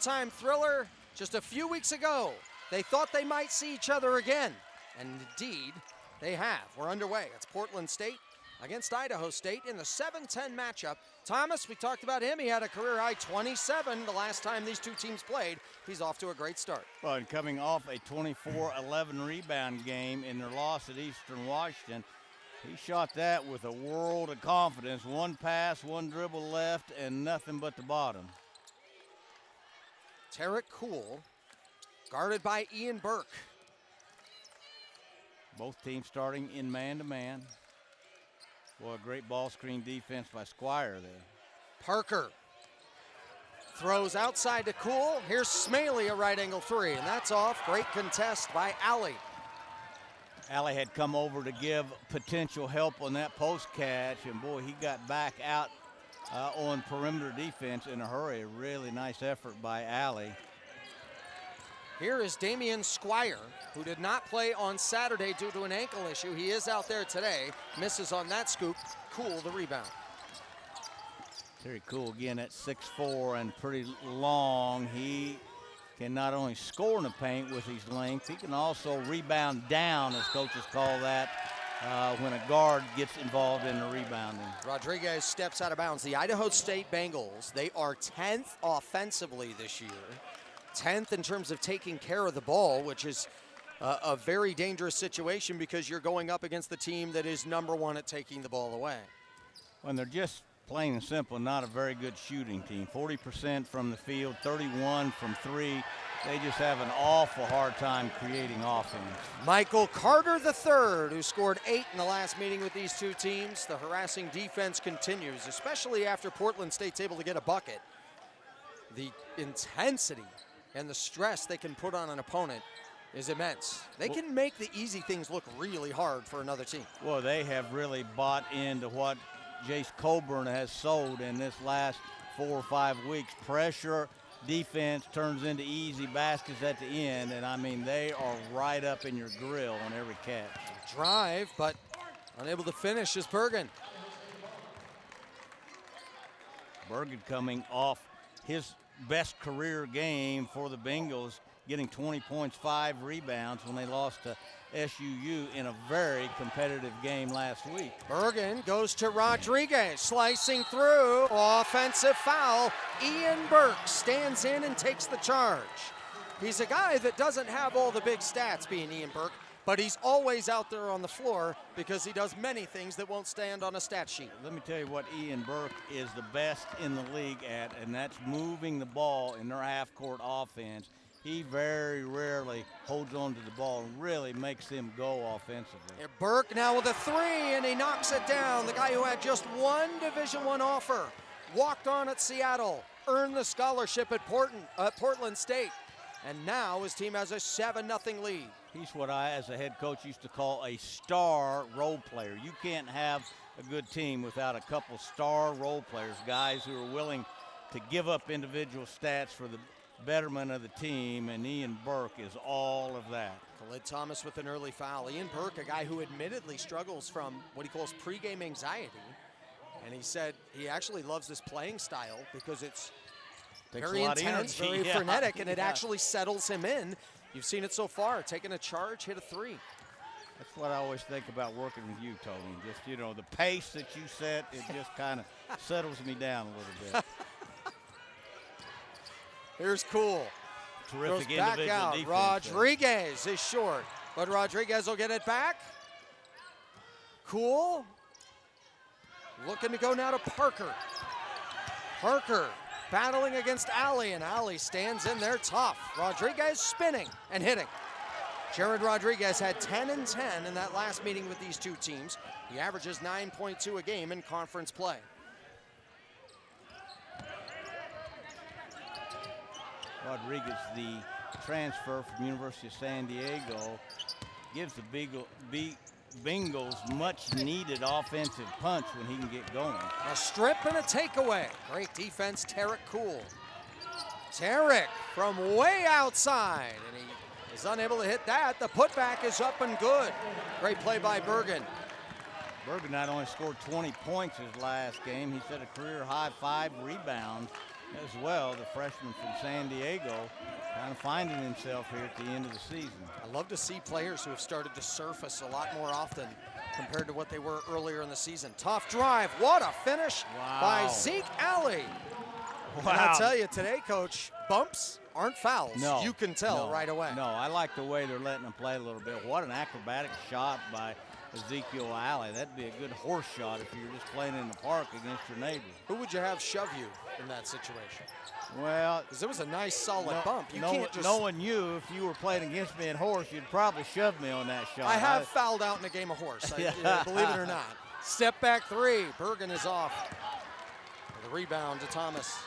overtime thriller just a few weeks ago. They thought they might see each other again, and indeed, they have. We're underway. It's Portland State against Idaho State in the 7-10 matchup. Thomas, we talked about him. He had a career-high 27 the last time these two teams played. He's off to a great start. Well, and coming off a 24-11 rebound game in their loss at Eastern Washington, he shot that with a world of confidence. One pass, one dribble left, and nothing but the bottom. Tarek Cool, guarded by Ian Burke. Both teams starting in man-to-man. Boy, a great ball screen defense by Squire there. Parker throws outside to Cool. Here's Smaley, a right angle three, and that's off. Great contest by Alley. Alley had come over to give potential help on that post catch, and boy, he got back out on perimeter defense in a hurry. A really nice effort by Alley. Here is Damian Squire, who did not play on Saturday due to an ankle issue. He is out there today. Misses on that scoop. Cool the rebound. Very cool again at 6'4" and pretty long. He can not only score in the paint with his length, he can also rebound down, as coaches call that, when a guard gets involved in the rebounding. Rodriguez steps out of bounds. The Idaho State Bengals, they are 10th offensively this year. 10th in terms of taking care of the ball, which is a very dangerous situation because you're going up against the team that is #1 at taking the ball away. When they're just plain and simple not a very good shooting team. 40% from the field, 31 from three. They just have an awful hard time creating offense. Michael Carter III, who scored 8 in the last meeting with these two teams. The harassing defense continues, especially after Portland State's able to get a bucket. The intensity and the stress they can put on an opponent is immense. They can make the easy things look really hard for another team. Well, they have really bought into what Jace Coburn has sold in this last 4 or 5 weeks. Pressure, defense turns into easy baskets at the end, and I mean, they are right up in your grill on every catch. Drive, but unable to finish is Bergen. Bergen coming off his best career game for the Bengals, getting 20 points, 5 rebounds when they lost to SUU in a very competitive game last week. Bergen goes to Rodriguez, slicing through, offensive foul. Ian Burke stands in and takes the charge. He's a guy that doesn't have all the big stats, being Ian Burke, but he's always out there on the floor because he does many things that won't stand on a stat sheet. Let me tell you what Ian Burke is the best in the league at, and that's moving the ball in their half-court offense. He very rarely holds on to the ball and really makes them go offensively. And Burke now with a three, and he knocks it down. The guy who had just one Division I offer, walked on at Seattle, earned the scholarship at Portland State, and now his team has a 7-0 lead. He's what I, as a head coach, used to call a star role player. You can't have a good team without a couple star role players, guys who are willing to give up individual stats for the betterment of the team, and Ian Burke is all of that. Khalid Thomas with an early foul. Ian Burke, a guy who admittedly struggles from what he calls pregame anxiety, and he said he actually loves this playing style because it's very intense, very frenetic, and it actually settles him in. You've seen it so far, taking a charge, hit a three. That's what I always think about working with you, Tony. Just, you know, the pace that you set, it just kind of settles me down a little bit. Here's Cool. Terrific goes back individual out. defense. Rodriguez is short, but Rodriguez will get it back. Cool. Looking to go now to Parker. Parker battling against Alley, and Alley stands in there tough. Rodriguez spinning and hitting. Jared Rodriguez had 10 and 10 in that last meeting with these two teams. He averages 9.2 a game in conference play. Rodriguez, the transfer from University of San Diego, gives the Bengals much needed offensive punch when he can get going. A strip and a takeaway. Great defense, Tarek Cool. Tarek from way outside, and he is unable to hit that. The putback is up and good. Great play by Bergen. Burke not only scored 20 points his last game, he set a career high 5 rebounds. as well, the freshman from San Diego, kind of finding himself here at the end of the season. I love to see players who have started to surface a lot more often compared to what they were earlier in the season. Tough drive. What a finish by Zeke Alley. Wow. And I'll tell you today, Coach, bumps aren't fouls. No, you can tell right away. No, I like the way they're letting him play a little bit. What an acrobatic shot by Ezekiel Alley. That'd be a good horse shot if you were just playing in the park against your neighbor. Who would you have shove you in that situation? Well, because it was a nice solid bump. You can't just... Knowing you, if you were playing against me in horse, you'd probably shove me on that shot. I have fouled out in a game of horse, believe it or not. Step back three. Bergen is off. The rebound to Thomas.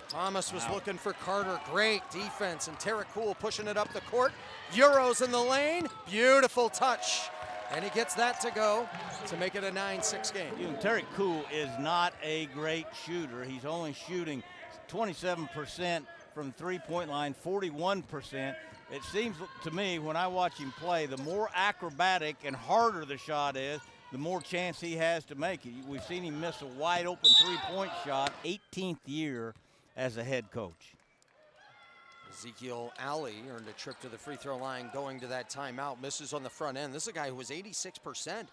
Thomas was looking for Carter. Great defense, and Tarek Cool pushing it up the court. Euros in the lane. Beautiful touch. And he gets that to go to make it a 9-6 game. Tarek Cool is not a great shooter. He's only shooting 27% from three-point line, 41%. It seems to me when I watch him play, the more acrobatic and harder the shot is, the more chance he has to make it. We've seen him miss a wide-open three-point shot, 18th year as a head coach. Ezekiel Alley earned a trip to the free throw line going to that timeout. Misses on the front end. This is a guy who was 86%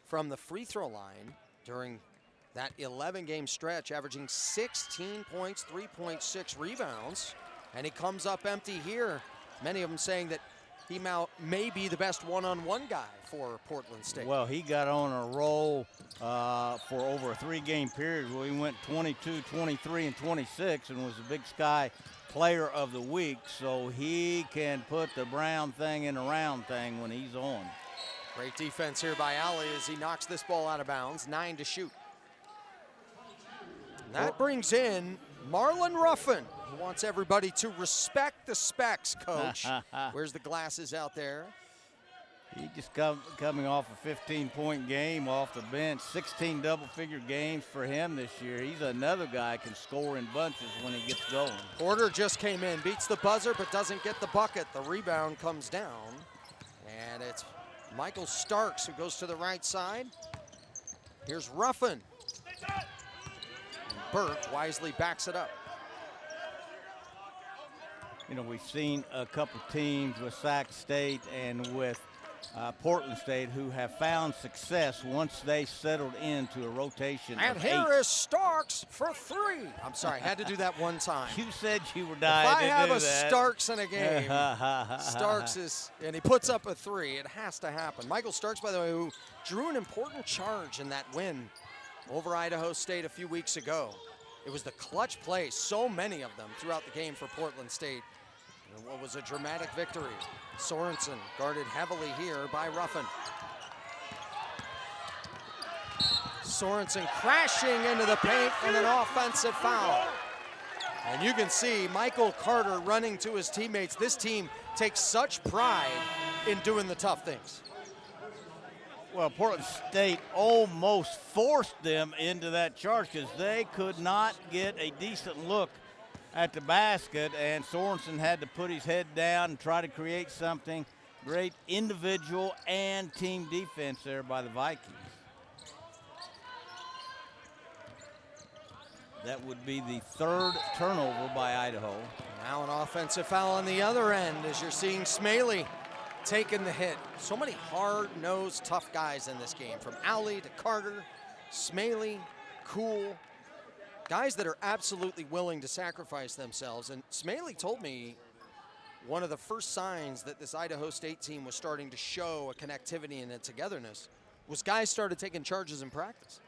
from the free throw line during that 11-game stretch, averaging 16 points, 3.6 rebounds. And he comes up empty here. Many of them saying that he may be the best one-on-one guy for Portland State. Well, he got on a roll for over a three-game period where he went 22, 23, and 26 and was the Big Sky Player of the Week, so he can put the brown thing in the round thing when he's on. Great defense here by Alley as he knocks this ball out of bounds. 9 to shoot. And that brings in Marlon Ruffin, who wants everybody to respect the specs, Coach. Where's the glasses out there? He just coming off a 15-point game off the bench, 16 double-figure games for him this year. He's another guy who can score in bunches when he gets going. Porter just came in, beats the buzzer, but doesn't get the bucket. The rebound comes down, and it's Michael Starks who goes to the right side. Here's Ruffin. And Burke wisely backs it up. You know, we've seen a couple teams with Sac State and with Portland State who have found success once they settled into a rotation. And here is Starks for three. I'm sorry, had to do that one time. You said you were dying to do that. If I have a Starks in a game, Starks is, and he puts up a three. It has to happen. Michael Starks, by the way, who drew an important charge in that win over Idaho State a few weeks ago. It was the clutch plays, so many of them throughout the game for Portland State. And what was a dramatic victory. Sorensen guarded heavily here by Ruffin. Sorensen crashing into the paint and an offensive foul. And you can see Michael Carter running to his teammates. This team takes such pride in doing the tough things. Well, Portland State almost forced them into that charge because they could not get a decent look at the basket, and Sorensen had to put his head down and try to create something. Great individual and team defense there by the Vikings. That would be the third turnover by Idaho. Now an offensive foul on the other end as you're seeing Smaley taking the hit. So many hard-nosed, tough guys in this game, from Alley to Carter, Smaley, Cool. Guys that are absolutely willing to sacrifice themselves. And Smaley told me one of the first signs that this Idaho State team was starting to show a connectivity and a togetherness was guys started taking charges in practice.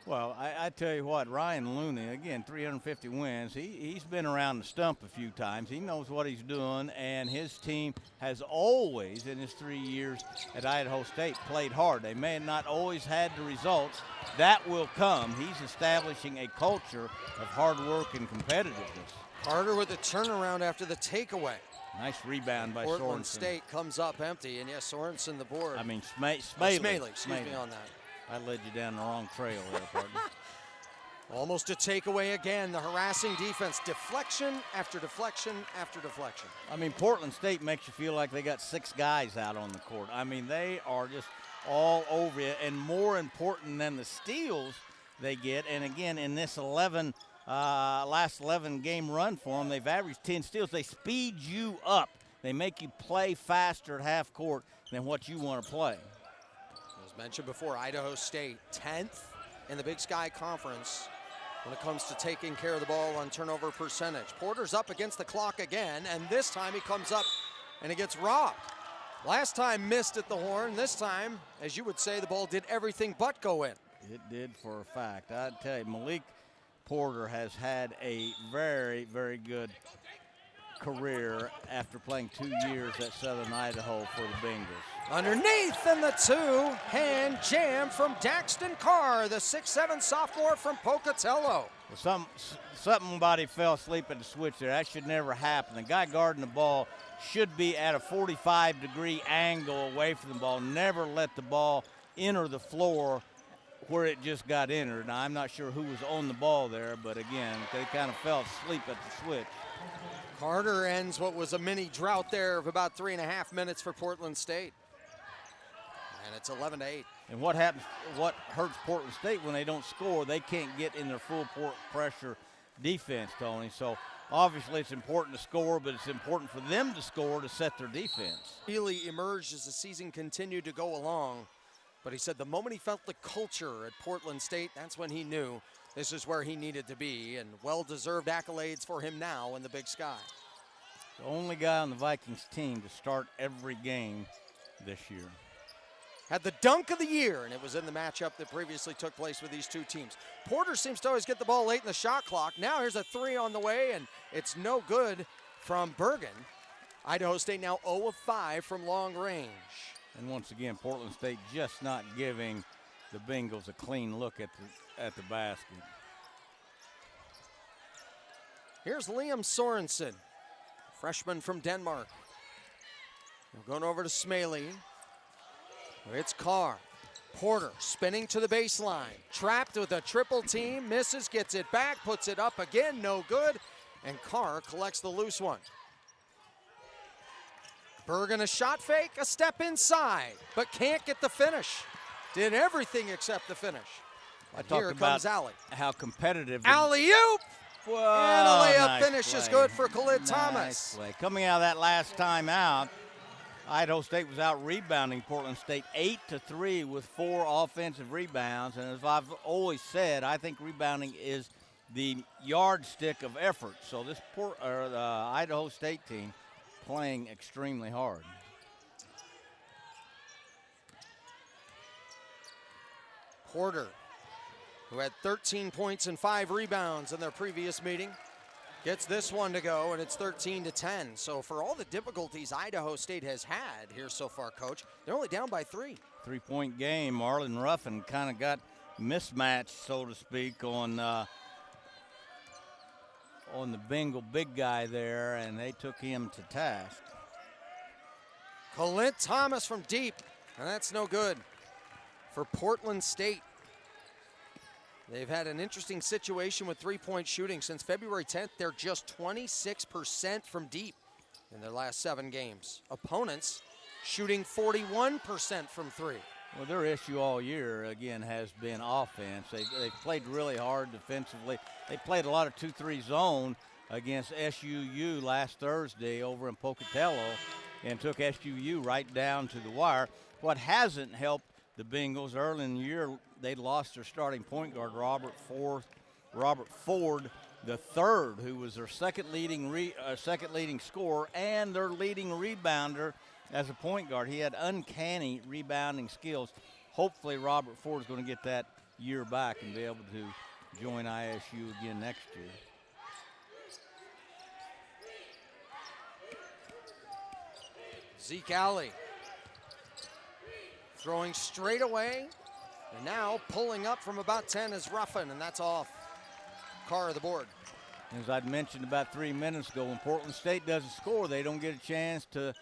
Well, I tell you what, Ryan Looney, again, 350 wins. He's been around the stump a few times. He knows what he's doing, and his team has always, in his 3 years at Idaho State, played hard. They may have not always had the results. That will come. He's establishing a culture of hard work and competitiveness. Carter with the turnaround after the takeaway. Nice rebound by Portland Sorensen. State comes up empty, and yes, Sorensen the board. I mean, Smaley, excuse me on that. I led you down the wrong trail there, partner. Almost a takeaway again. The harassing defense. Deflection after deflection after deflection. I mean, Portland State makes you feel like they got 6 guys out on the court. I mean, they are just all over you. And more important than the steals, they get. And again, in this last 11 game run for them, they've averaged 10 steals. They speed you up. They make you play faster at half court than what you want to play. As mentioned before, Idaho State 10th in the Big Sky Conference when it comes to taking care of the ball on turnover percentage. Porter's up against the clock again, and this time he comes up and he gets robbed. Last time missed at the horn. This time, as you would say, the ball did everything but go in. It did for a fact. I'd tell you, Malik Porter has had a very, very good career after playing 2 years at Southern Idaho for the Bengals. Underneath, and the two-hand jam from Daxton Carr, the 6'7" sophomore from Pocatello. Somebody fell asleep at the switch there. That should never happen. The guy guarding the ball should be at a 45-degree angle away from the ball. Never let the ball enter the floor where it just got entered. Now, I'm not sure who was on the ball there, but again, they kind of fell asleep at the switch. Carter ends what was a mini drought there of about 3.5 minutes for Portland State. And it's 11-8. And what hurts Portland State when they don't score, they can't get in their full pressure defense, Tony. So obviously it's important to score, but it's important for them to score to set their defense. Really emerged as the season continued to go along. But he said the moment he felt the culture at Portland State, that's when he knew this is where he needed to be, and well-deserved accolades for him now in the Big Sky. The only guy on the Vikings team to start every game this year. Had the dunk of the year, and it was in the matchup that previously took place with these two teams. Porter seems to always get the ball late in the shot clock. Now here's a three on the way, and it's no good from Bergen. Idaho State now 0 of 5 from long range. And once again, Portland State just not giving the Bengals a clean look at the basket. Here's Liam Sorensen, freshman from Denmark. We're going over to Smaley. It's Carr. Porter spinning to the baseline. Trapped with a triple team. Misses, gets it back, puts it up again. No good. And Carr collects the loose one. Bergen a shot fake, a step inside, but can't get the finish. Did everything except the finish. But here comes Alley. How competitive. Alley-oop! Whoa, and a layup nice finish play. is good for Khalid Nice Thomas. play. Coming out of that last time out, Idaho State was out rebounding Portland State 8-3 with 4 offensive rebounds. And as I've always said, I think rebounding is the yardstick of effort. So this the Idaho State team playing extremely hard. Porter, who had 13 points and 5 rebounds in their previous meeting, gets this one to go, and it's 13-10. So for all the difficulties Idaho State has had here so far, Coach, they're only down by 3. 3-point game. Marlon Ruffin kind of got mismatched, so to speak, on the Bengal big guy there, and they took him to task. Khalid Thomas from deep, and that's no good for Portland State. They've had an interesting situation with three-point shooting. Since February 10th, they're just 26% from deep in their last 7 games. Opponents shooting 41% from 3. Well, their issue all year, again, has been offense. They've played really hard defensively. They played a lot of 2-3 zone against SUU last Thursday over in Pocatello and took SUU right down to the wire. What hasn't helped the Bengals early in the year, they lost their starting point guard, Robert Ford the third, who was their second leading scorer and their leading rebounder as a point guard. He had uncanny rebounding skills. Hopefully Robert Ford is going to get that year back and be able to join ISU again next year. Zeke Alley throwing straight away, and now pulling up from about 10 is Ruffin, and that's off. Carr of the board. As I'd mentioned about 3 minutes ago, when Portland State doesn't score, they don't get a chance to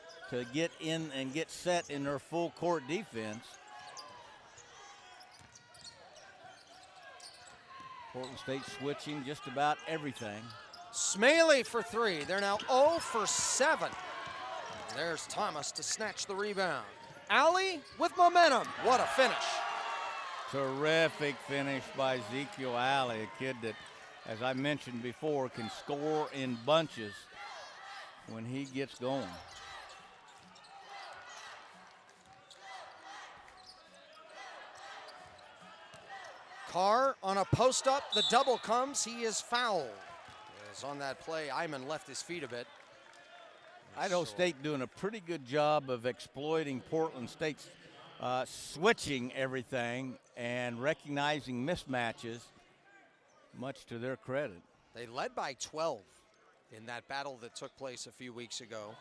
get in and get set in their full court defense. Portland State switching just about everything. Smaley for 3. They're now 0 for 7. There's Thomas to snatch the rebound. Alley with momentum. What a finish. Terrific finish by Ezekiel Alley, a kid that, as I mentioned before, can score in bunches when he gets going. Carr on a post-up, the double comes, he is fouled. As on that play, Iman left his feet a bit. Idaho State doing a pretty good job of exploiting Portland State's switching everything and recognizing mismatches, much to their credit. They led by 12 in that battle that took place a few weeks ago.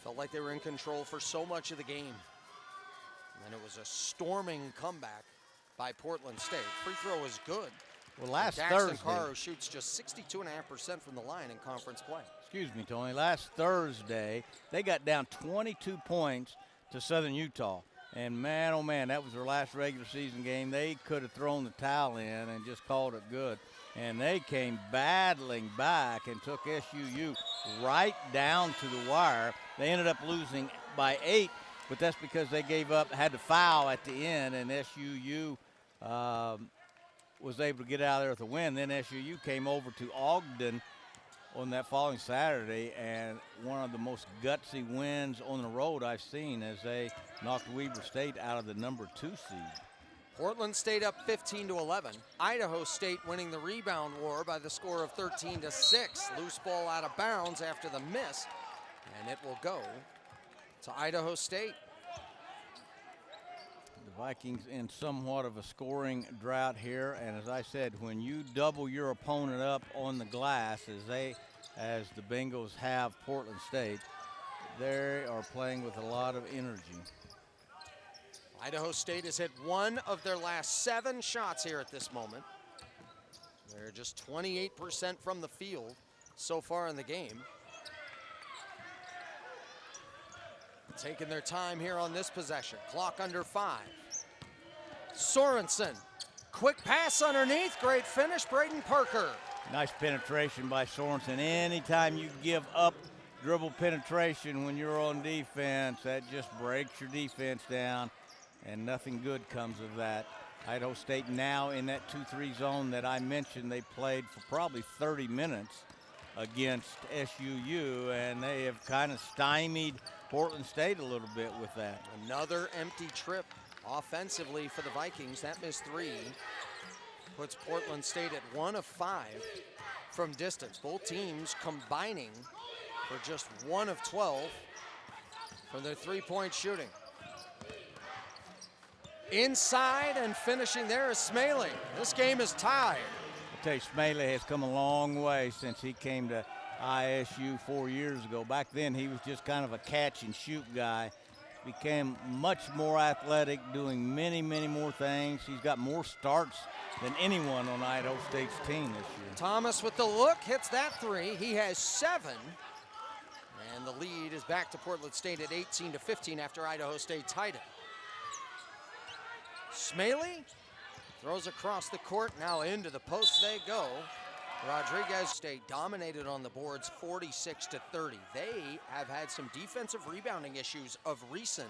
Felt like they were in control for so much of the game. And then it was a storming comeback by Portland State. Free throw was good. Well, last Daxton Thursday, Carr, who shoots just 62.5% from the line in conference play. Excuse me, Tony. Last Thursday, they got down 22 points to Southern Utah. And man, oh man, that was their last regular season game. They could have thrown the towel in and just called it good. And they came battling back and took SUU right down to the wire. They ended up losing by 8, but that's because they gave up, had to foul at the end, and SUU was able to get out of there with a win. Then SUU came over to Ogden on that following Saturday, and one of the most gutsy wins on the road I've seen as they knocked Weber State out of the number 2 seed. Portland State up 15-11. Idaho State winning the rebound war by the score of 13-6. Loose ball out of bounds after the miss, and it will go to Idaho State. The Vikings in somewhat of a scoring drought here, and as I said, when you double your opponent up on the glass as the Bengals have Portland State, they are playing with a lot of energy. Idaho State has hit 1 of their last 7 shots here at this moment. They're just 28% from the field so far in the game. Taking their time here on this possession. Clock under 5. Sorensen, quick pass underneath, great finish, Braden Parker. Nice penetration by Sorensen. Anytime you give up dribble penetration when you're on defense, that just breaks your defense down, and nothing good comes of that. Idaho State now in that 2-3 zone that I mentioned. They played for probably 30 minutes against SUU, and they have kind of stymied Portland State a little bit with that. Another empty trip offensively for the Vikings. That missed 3 puts Portland State at 1 of 5 from distance. Both teams combining for just 1 of 12 from their 3-point shooting. Inside and finishing there is Smalley. This game is tied. I'll tell you, Smalley has come a long way since he came to ISU 4 years ago. Back then, he was just kind of a catch and shoot guy. Became much more athletic, doing many, many more things. He's got more starts than anyone on Idaho State's team this year. Thomas with the look, hits that 3. He has 7. And the lead is back to Portland State at 18-15 after Idaho State tied it. Smalley throws across the court, now into the post they go. Rodriguez State dominated on the boards 46-30. They have had some defensive rebounding issues of recent,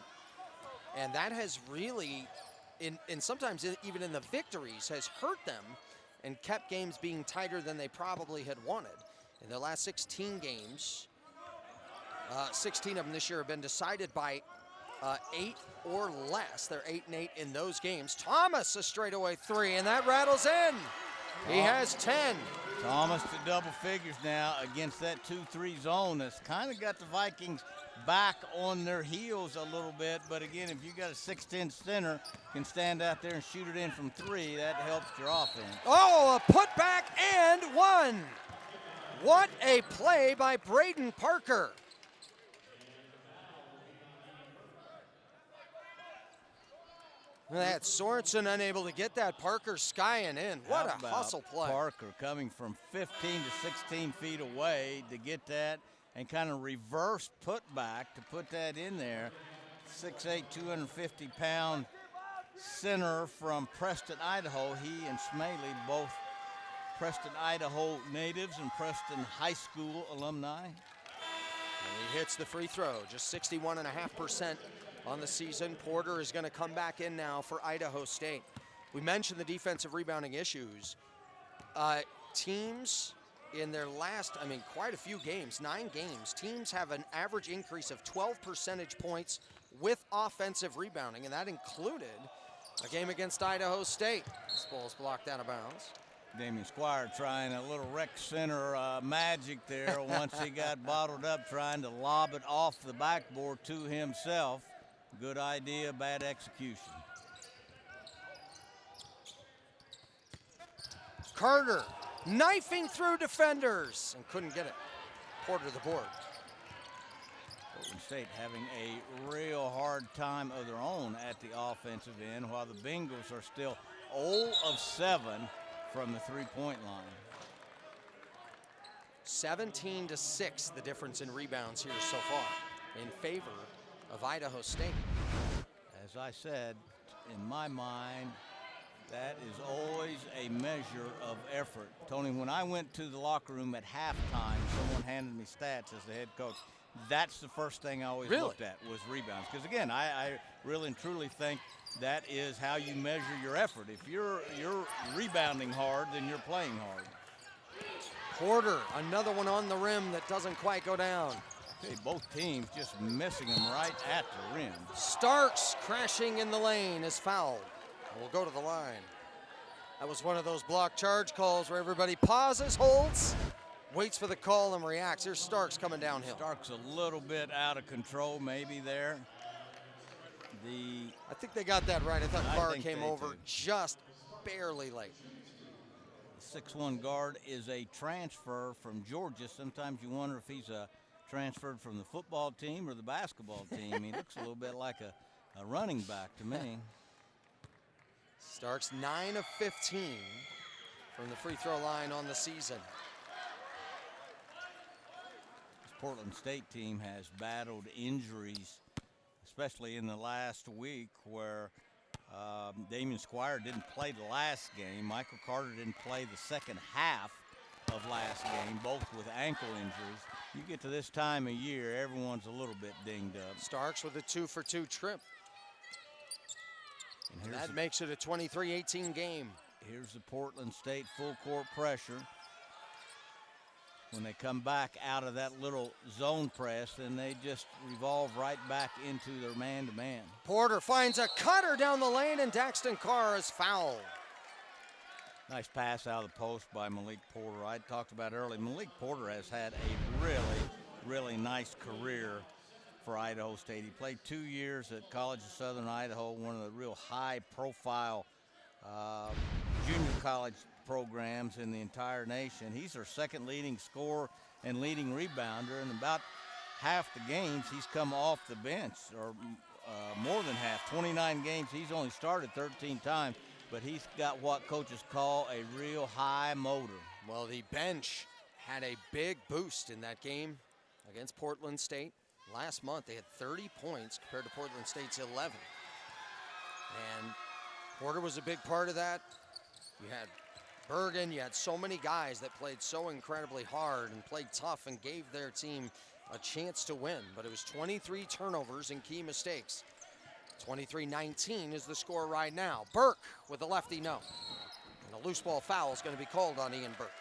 and that has really, in sometimes even in the victories, has hurt them and kept games being tighter than they probably had wanted. In their last 16 games, 16 of them this year have been decided by 8 or less. They're 8-8 in those games. Thomas a straightaway 3, and that rattles in. He has 10. Thomas to double figures now against that 2-3 zone. That's kind of got the Vikings back on their heels a little bit. But again, if you got a 6'10 center can stand out there and shoot it in from 3, that helps your offense. Oh, a putback and 1. What a play by Braden Parker. That Sorensen unable to get that. Parker skying in. What a hustle play. Parker coming from 15 to 16 feet away to get that and kind of reverse putback to put that in there. 6'8", 250-pound center from Preston, Idaho. He and Smalley, both Preston, Idaho natives and Preston High School alumni. And he hits the free throw, just 61.5% on the season. Porter is going to come back in now for Idaho State. we mentioned the defensive rebounding issues. Teams in their last, quite a few games, 9 games, teams have an average increase of 12 percentage points with offensive rebounding, and that included a game against Idaho State. This ball's blocked out of bounds. Damian Squire trying a little rec center magic there once he got bottled up, trying to lob it off the backboard to himself. Good idea, bad execution. Carter knifing through defenders and couldn't get it. Porter to the board. Portland State having a real hard time of their own at the offensive end, while the Bengals are still 0 of 7 from the three-point line. 17-6, the difference in rebounds here so far in favor of Idaho State. As I said, in my mind, that is always a measure of effort. Tony, when I went to the locker room at halftime, someone handed me stats as the head coach. That's the first thing I always looked at was rebounds. Because, again, I really and truly think that is how you measure your effort. If you're rebounding hard, then you're playing hard. Porter, another one on the rim that doesn't quite go down. Okay, both teams just missing them right at the rim. Starks crashing in the lane is fouled. We'll go to the line. That was one of those block charge calls where everybody pauses, holds, waits for the call, and reacts. Here's Starks coming downhill. Starks a little bit out of control maybe there. I think they got that right. I thought Carr came over too. just barely late. The 6'1" guard is a transfer from Georgia. Sometimes you wonder if he's transferred from the football team or the basketball team. He looks a little bit like a running back to me. Starks 9 of 15 from the free throw line on the season. This Portland State team has battled injuries, especially in the last week, where Damian Squire didn't play the last game. Michael Carter didn't play the second half of last game, both with ankle injuries. You get to this time of year, everyone's a little bit dinged up. Starks with a 2-for-2 trip. And that makes it a 23-18 game. Here's the Portland State full court pressure. When they come back out of that little zone press, then they just revolve right back into their man-to-man. Porter finds a cutter down the lane, and Daxton Carr is fouled. Nice pass out of the post by Malik Porter. I talked about earlier, Malik Porter has had a really, really nice career for Idaho State. He played 2 years at College of Southern Idaho, one of the real high-profile junior college programs in the entire nation. He's their second leading scorer and leading rebounder, and about half the games he's come off the bench, or more than half. 29 games, he's only started 13 times, but he's got what coaches call a real high motor. Well, the bench had a big boost in that game against Portland State. Last month, they had 30 points compared to Portland State's 11. And Porter was a big part of that. You had Bergen, you had so many guys that played so incredibly hard and played tough and gave their team a chance to win. But it was 23 turnovers and key mistakes. 23-19 is the score right now. Burke with a lefty no. And a loose ball foul is going to be called on Ian Burke.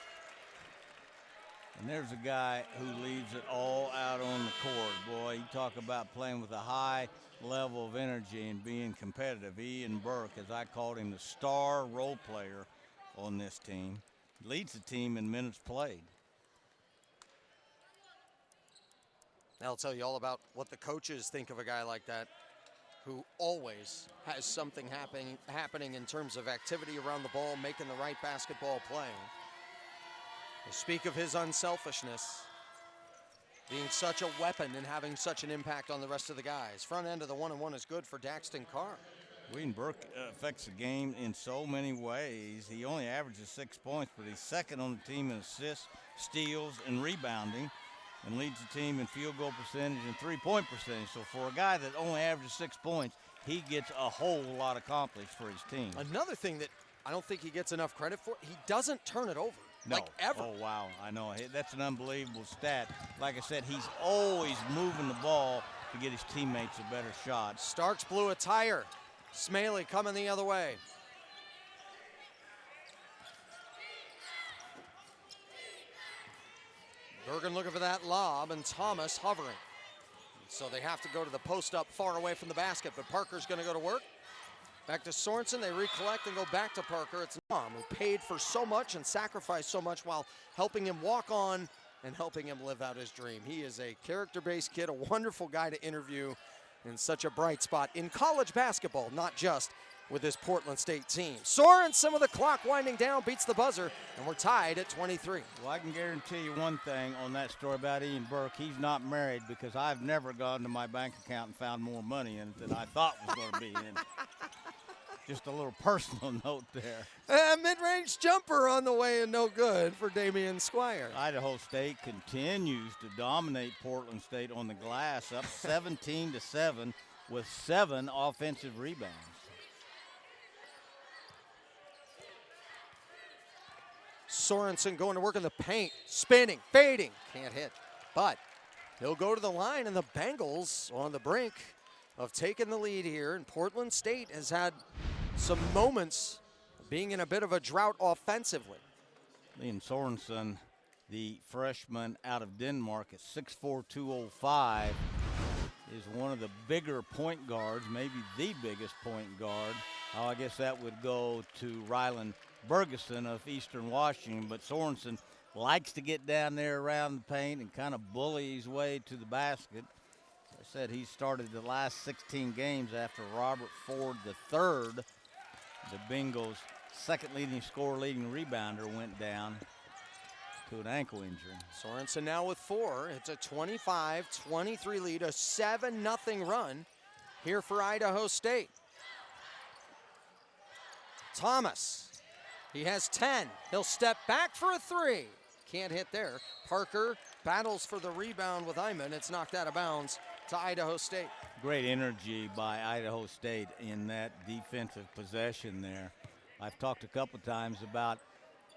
And there's a guy who leaves it all out on the court. Boy, you talk about playing with a high level of energy and being competitive. Ian Burke, as I called him, the star role player on this team, leads the team in minutes played. That'll tell you all about what the coaches think of a guy like that, who always has something happening in terms of activity around the ball, making the right basketball play. They speak of his unselfishness, being such a weapon and having such an impact on the rest of the guys. Front end of the 1-and-1 is good for Daxton Carr. Ian Burke affects the game in so many ways. He only averages 6 points, but he's second on the team in assists, steals, and rebounding, and leads the team in field goal percentage and three-point percentage. So for a guy that only averages 6 points, he gets a whole lot accomplished for his team. Another thing that I don't think he gets enough credit for, he doesn't turn it over. No. Like ever. Oh, wow. I know. That's an unbelievable stat. Like I said, he's always moving the ball to get his teammates a better shot. Starks blew a tire. Smaley coming the other way. Bergen looking for that lob, and Thomas hovering. So they have to go to the post up far away from the basket, but Parker's going to go to work. Back to Sorensen, they recollect and go back to Parker. It's Mom, who paid for so much and sacrificed so much while helping him walk on and helping him live out his dream. He is a character-based kid, a wonderful guy to interview, and such a bright spot in college basketball, not just with this Portland State team. Sorensen with the clock winding down, beats the buzzer, and we're tied at 23. Well, I can guarantee you one thing on that story about Ian Burke. He's not married, because I've never gone to my bank account and found more money in it than I thought was going to be in it. Just a little personal note there. A mid-range jumper on the way and no good for Damian Squire. Idaho State continues to dominate Portland State on the glass, up 17-7 with 7 offensive rebounds. Sorensen going to work in the paint, spinning, fading, can't hit. But he'll go to the line, and the Bengals on the brink of taking the lead here. And Portland State has had some moments being in a bit of a drought offensively. Ian Sorensen, the freshman out of Denmark at 6'4", 205, is one of the bigger point guards, maybe the biggest point guard. Oh, I guess that would go to Ryland Bergeson of Eastern Washington, but Sorensen likes to get down there around the paint and kind of bully his way to the basket. As I said, he started the last 16 games after Robert Ford III, the Bengals' second leading scorer, leading rebounder, went down to an ankle injury. Sorensen now with 4. It's a 25-23 lead, a 7-0 run here for Idaho State. Thomas, he has 10. He'll step back for a 3. Can't hit there. Parker battles for the rebound with Hyman. It's knocked out of bounds to Idaho State. Great energy by Idaho State in that defensive possession there. I've talked a couple times about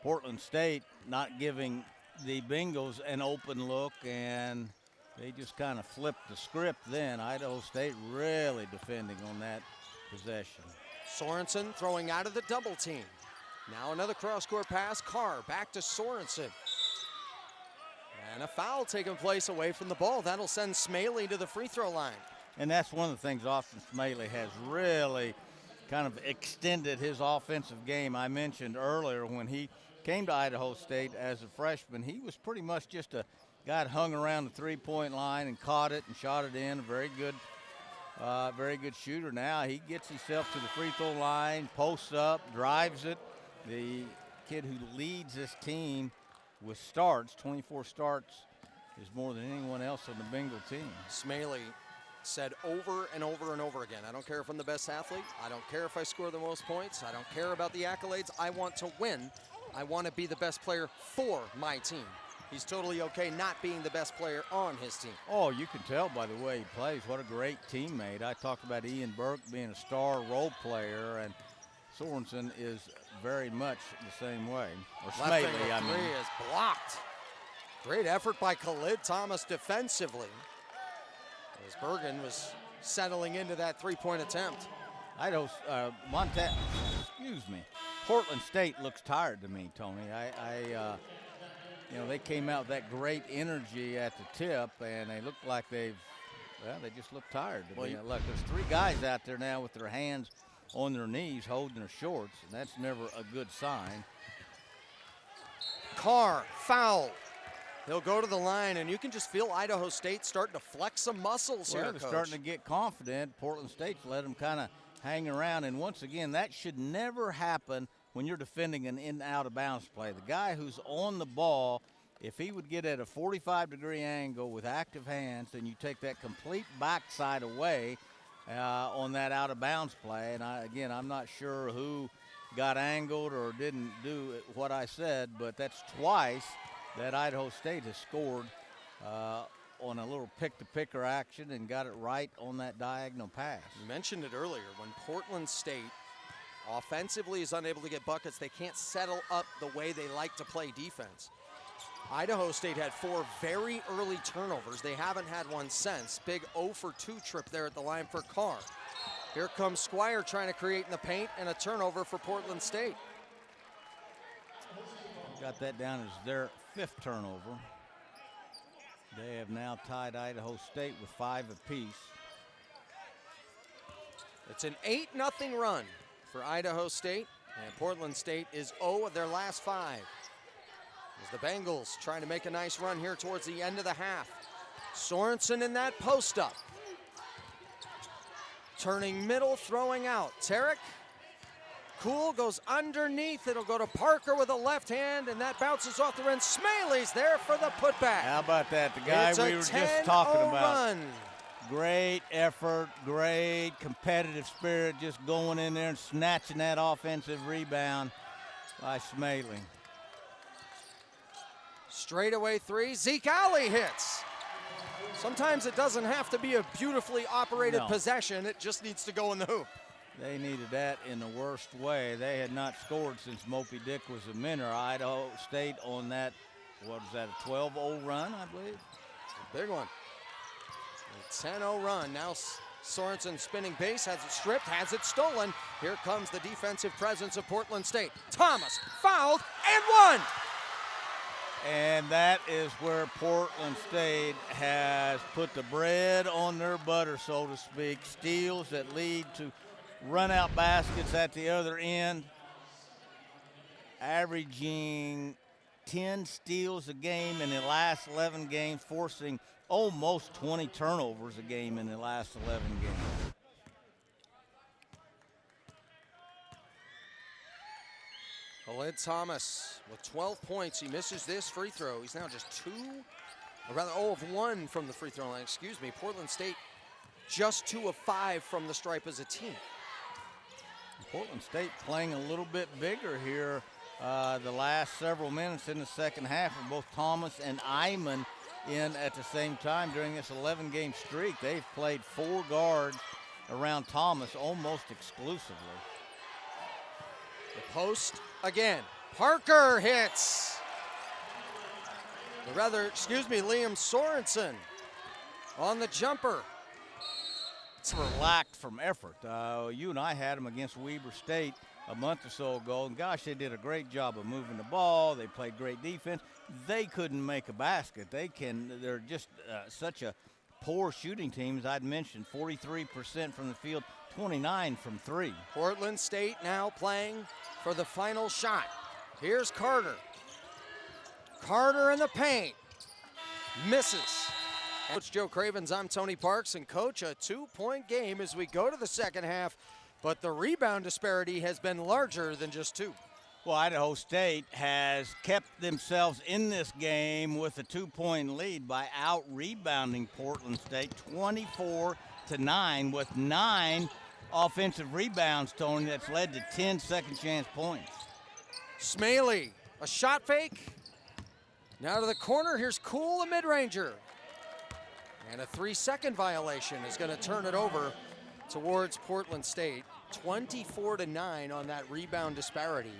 Portland State not giving the Bengals an open look, and they just kind of flipped the script then. Idaho State really defending on that possession. Sorensen throwing out of the double team. Now another cross-court pass. Carr back to Sorensen. And a foul taking place away from the ball. That'll send Smaley to the free throw line. And that's one of the things Austin Smaley has really kind of extended his offensive game. I mentioned earlier when he came to Idaho State as a freshman, he was pretty much just a guy that hung around the three-point line and caught it and shot it in. A very good shooter. Now he gets himself to the free throw line, posts up, drives it. The kid who leads this team with starts, 24 starts, is more than anyone else on the Bengal team. Smaley said over and over and over again, I don't care if I'm the best athlete. I don't care if I score the most points. I don't care about the accolades. I want to win. I want to be the best player for my team. He's totally okay not being the best player on his team. Oh, you can tell by the way he plays. What a great teammate. I talked about Ian Burke being a star role player, and Sorensen is very much the same way. Or Smaley, I mean. Three is blocked. Great effort by Khalid Thomas defensively, as Bergen was settling into that three-point attempt. Portland State looks tired to me, Tony. They came out with that great energy at the tip, and they look like they just look tired to me. Look, there's 3 guys out there now with their hands on their knees holding their shorts, and that's never a good sign. Carr, foul. He'll go to the line, and you can just feel Idaho State starting to flex some muscles here, They're starting to get confident. Portland State's let them kind of hang around, and once again, that should never happen when you're defending an in-out-of-bounds play. The guy who's on the ball, if he would get at a 45-degree angle with active hands, then you take that complete backside away on that out-of-bounds play. And I'm not sure who got angled or didn't do what I said, but that's twice that Idaho State has scored on a little pick-to-picker action and got it right on that diagonal pass. You mentioned it earlier. When Portland State offensively is unable to get buckets, they can't settle up the way they like to play defense. Idaho State had 4 very early turnovers. They haven't had one since. Big 0 for 2 trip there at the line for Carr. Here comes Squire trying to create in the paint, and a turnover for Portland State. Got that down as their 5th turnover. They have now tied Idaho State with 5 apiece. It's an 8-0 run for Idaho State, and Portland State is 0 of their last 5. As the Bengals trying to make a nice run here towards the end of the half. Sorensen in that post-up. Turning middle, throwing out. Tarek. Cool goes underneath. It'll go to Parker with a left hand, and that bounces off the rim. Smaley's there for the putback. How about that? The guy we were just talking about. Run. Great effort, great competitive spirit, just going in there and snatching that offensive rebound by Smaley. Straightaway 3. Zeke Alley hits. Sometimes it doesn't have to be a beautifully operated possession. It just needs to go in the hoop. They needed that in the worst way. They had not scored since Moby Dick was a minor. Idaho State on that, what was that, a 12-0 run, I believe? Big one. A 10-0 run. Now Sorensen spinning base, has it stripped, has it stolen. Here comes the defensive presence of Portland State. Thomas fouled and one. And that is where Portland State has put the bread on their butter, so to speak. Steals that lead to run-out baskets at the other end. Averaging 10 steals a game in the last 11 games, forcing almost 20 turnovers a game in the last 11 games. Khalid Thomas with 12 points. He misses this free throw. He's now just 2, or rather 0 of 1 from the free throw line, excuse me. Portland State just 2 of 5 from the stripe as a team. Portland State playing a little bit bigger here the last several minutes in the second half, with both Thomas and Iman in at the same time during this 11-game streak. They've played 4 guards around Thomas almost exclusively. The post again. Parker hits. Or rather, excuse me, Liam Sorensen on the jumper. Lacked from effort. You and I had them against Weber State a month or so ago, and gosh, they did a great job of moving the ball. They played great defense. They couldn't make a basket. They're just such a poor shooting team, as I'd mentioned. 43% from the field, 29 from 3. Portland State now playing for the final shot. Here's Carter. Carter in the paint. Misses. Coach Joe Cravens, I'm Tony Parks, and coach, a 2-point game as we go to the second half, but the rebound disparity has been larger than just 2. Well, Idaho State has kept themselves in this game with a 2-point lead by out-rebounding Portland State 24-9 with 9 offensive rebounds, Tony. That's led to 10 second-chance points. Smaley, a shot fake. Now to the corner. Here's Cool, a mid-ranger. And a 3-second violation is going to turn it over towards Portland State. 24-9 on that rebound disparity.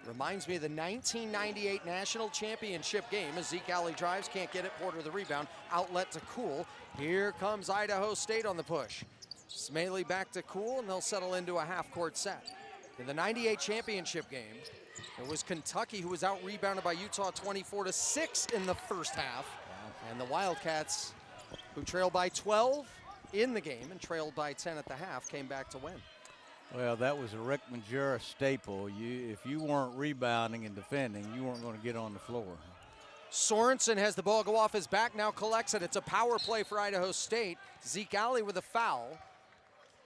Reminds me of the 1998 National Championship game as Zeke Alley drives, can't get it, Porter the rebound, outlet to Cool. Here comes Idaho State on the push. Smaley back to Cool, and they'll settle into a half-court set. In the 98 championship game, it was Kentucky who was out-rebounded by Utah 24-6 in the first half. And the Wildcats, who trailed by 12 in the game and trailed by 10 at the half, came back to win. Well, that was a Rick Majera staple. If you weren't rebounding and defending, you weren't going to get on the floor. Sorensen has the ball go off his back, now collects it. It's a power play for Idaho State. Zeke Alley with a foul.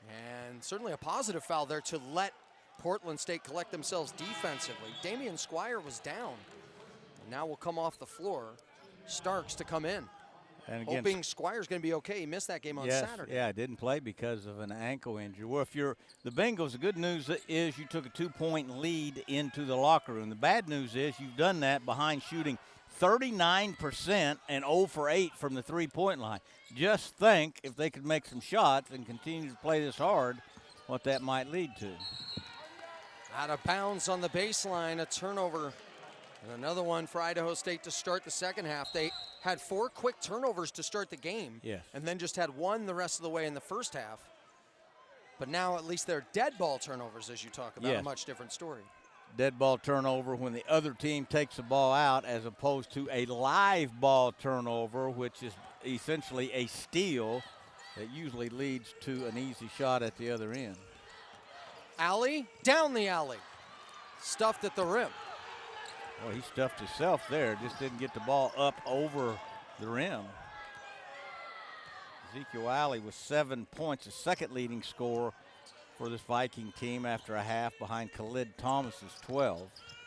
And certainly a positive foul there to let Portland State collect themselves defensively. Damian Squire was down. And now will come off the floor. Starks to come in. And again, hoping Squire's going to be okay. He missed that game on Saturday. Yeah, didn't play because of an ankle injury. Well, if you're the Bengals, the good news is you took a 2-point lead into the locker room. The bad news is you've done that behind shooting 39% and 0 for 8 from the three-point line. Just think if they could make some shots and continue to play this hard, what that might lead to. Out of bounds on the baseline, a turnover. And another one for Idaho State to start the second half. They had 4 quick turnovers to start the game. Yes. And then just had 1 the rest of the way in the first half. But now at least they're dead ball turnovers, as you talk about. Yes. A much different story. dead ball turnover when the other team takes the ball out, as opposed to a live ball turnover, which is essentially a steal that usually leads to an easy shot at the other end. Alley, down the alley. Stuffed at the rim. Well, he stuffed himself there, just didn't get the ball up over the rim. Ezekiel Alley with 7 points, the second leading scorer for this Viking team after a half, behind Khalid Thomas's 12.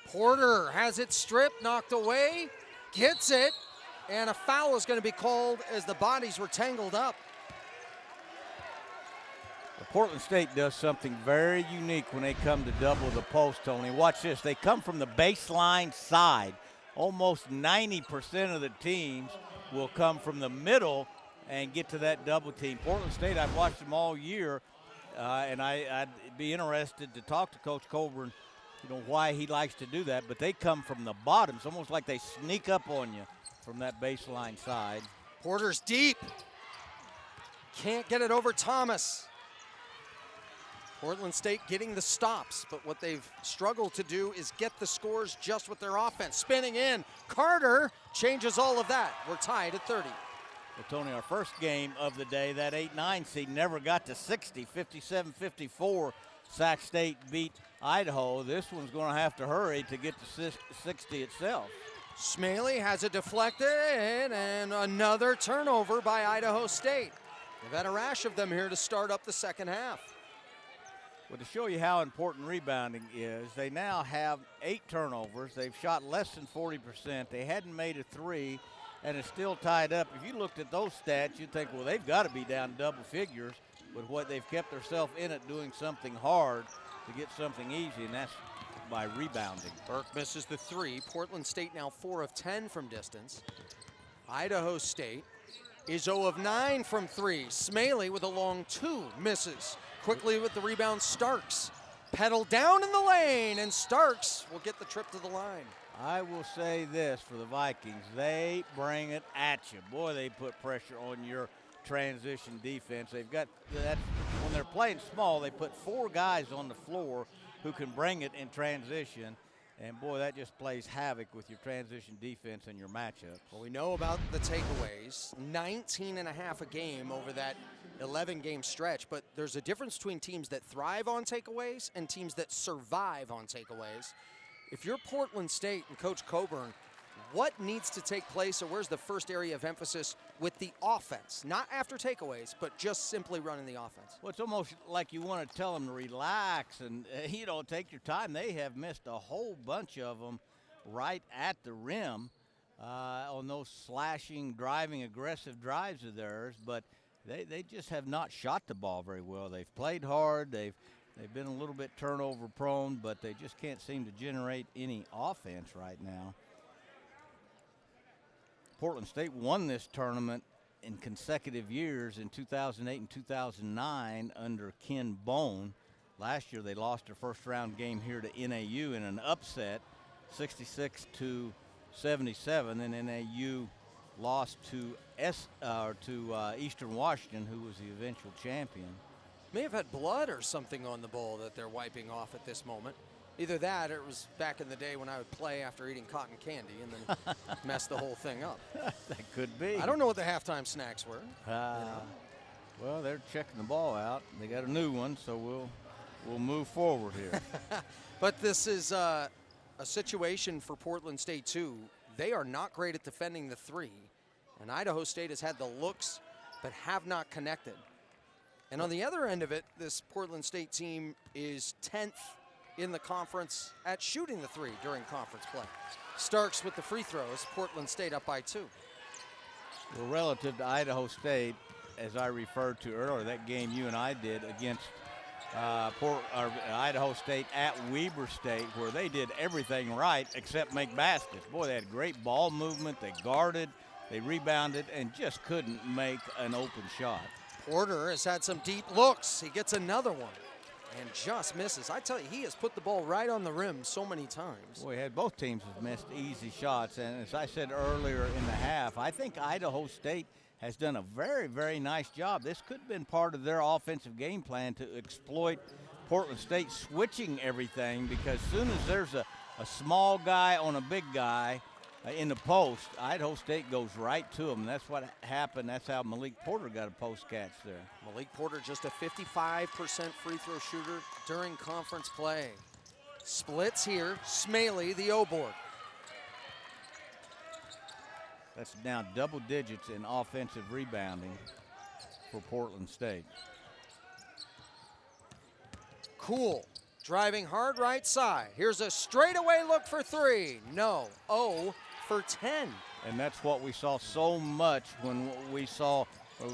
Porter has it stripped, knocked away, gets it, and a foul is going to be called as the bodies were tangled up. Portland State does something very unique when they come to double the post, Tony. Watch this. They come from the baseline side. Almost 90% of the teams will come from the middle and get to that double team. Portland State, I've watched them all year, and I'd be interested to talk to Coach Colburn, why he likes to do that. But they come from the bottom. It's almost like they sneak up on you from that baseline side. Porter's deep. Can't get it over Thomas. Portland State getting the stops, but what they've struggled to do is get the scores just with their offense. Spinning in, Carter changes all of that. We're tied at 30. Well, Tony, our first game of the day, that 8-9 seed never got to 60, 57-54. Sac State beat Idaho. This one's going to have to hurry to get to 60 itself. Smalley has it deflected, and another turnover by Idaho State. They've had a rash of them here to start up the second half. Well, to show you how important rebounding is, they now have 8 turnovers. They've shot less than 40%. They hadn't made a 3, and it's still tied up. If you looked at those stats, you'd think, well, they've got to be down double figures. But what they've kept themselves in it, doing something hard to get something easy, and that's by rebounding. Burke misses the 3. Portland State now 4 of 10 from distance. Idaho State is 0 of 9 from 3. Smalley with a long 2 misses. Quickly with the rebound, Starks. Pedal down in the lane, and Starks will get the trip to the line. I will say this for the Vikings. They bring it at you. Boy, they put pressure on your transition defense. They've got that when they're playing small, they put 4 guys on the floor who can bring it in transition. And, boy, that just plays havoc with your transition defense and your matchups. Well, we know about the takeaways, 19.5 a game over that 11-game stretch, but there's a difference between teams that thrive on takeaways and teams that survive on takeaways. If you're Portland State and Coach Coburn, what needs to take place, or where's the first area of emphasis with the offense? Not after takeaways, but just simply running the offense. Well, it's almost like you want to tell them to relax and, take your time. They have missed a whole bunch of them right at the rim on those slashing, driving, aggressive drives of theirs, but they just have not shot the ball very well. They've played hard. They've been a little bit turnover prone, but they just can't seem to generate any offense right now. Portland State won this tournament in consecutive years in 2008 and 2009 under Ken Bone. Last year they lost their first round game here to NAU in an upset, 66-77. Then NAU lost to Eastern Washington, who was the eventual champion. May have had blood or something on the ball that they're wiping off at this moment. Either that or it was back in the day when I would play after eating cotton candy and then mess the whole thing up. That could be. I don't know what the halftime snacks were. Well, they're checking the ball out. They got a new one, so we'll move forward here. But this is a situation for Portland State, too. They are not great at defending the 3, and Idaho State has had the looks but have not connected. And on the other end of it, this Portland State team is 10th in the conference at shooting the 3 during conference play. Starks with the free throws, Portland State up by 2. Well, relative to Idaho State, as I referred to earlier, that game you and I did against Idaho State at Weber State, where they did everything right except make baskets. Boy, they had great ball movement. They guarded, they rebounded, and just couldn't make an open shot. Porter has had some deep looks. He gets another one and just misses. I tell you, he has put the ball right on the rim so many times. Boy, both teams have missed easy shots, and as I said earlier in the half, I think Idaho State has done a very, very nice job. This could have been part of their offensive game plan to exploit Portland State switching everything, because as soon as there's a small guy on a big guy in the post, Idaho State goes right to him. That's what happened. That's how Malik Porter got a post catch there. Malik Porter just a 55% free throw shooter during conference play. Splits here. Smaley, the O-board. That's now double digits in offensive rebounding for Portland State. Cool. Driving hard right side. Here's a straightaway look for three. No. 0 for 10. And that's what we saw so much when we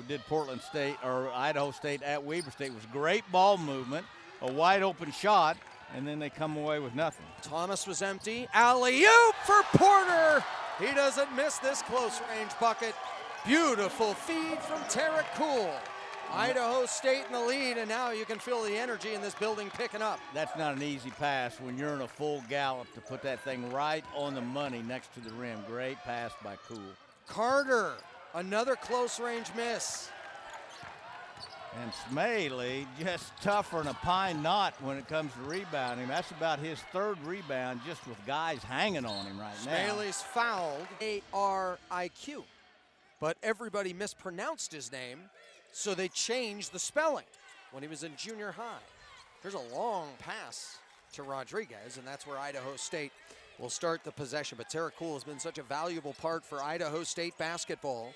did Portland State or Idaho State at Weber State. Was great ball movement, a wide open shot, and then they come away with nothing. Thomas was empty. Alley-oop for Porter. He doesn't miss this close range bucket. Beautiful feed from Tarek Cool. Idaho State in the lead, and now you can feel the energy in this building picking up. That's not an easy pass when you're in a full gallop to put that thing right on the money next to the rim. Great pass by Cool. Carter, another close range miss. And Smaley just tougher than a pine knot when it comes to rebounding. That's about his third rebound just with guys hanging on him right now. Smaley's fouled, A-R-I-Q. But everybody mispronounced his name, so they changed the spelling when he was in junior high. There's a long pass to Rodriguez, and that's where Idaho State will start the possession. But Tarek Cool has been such a valuable part for Idaho State basketball.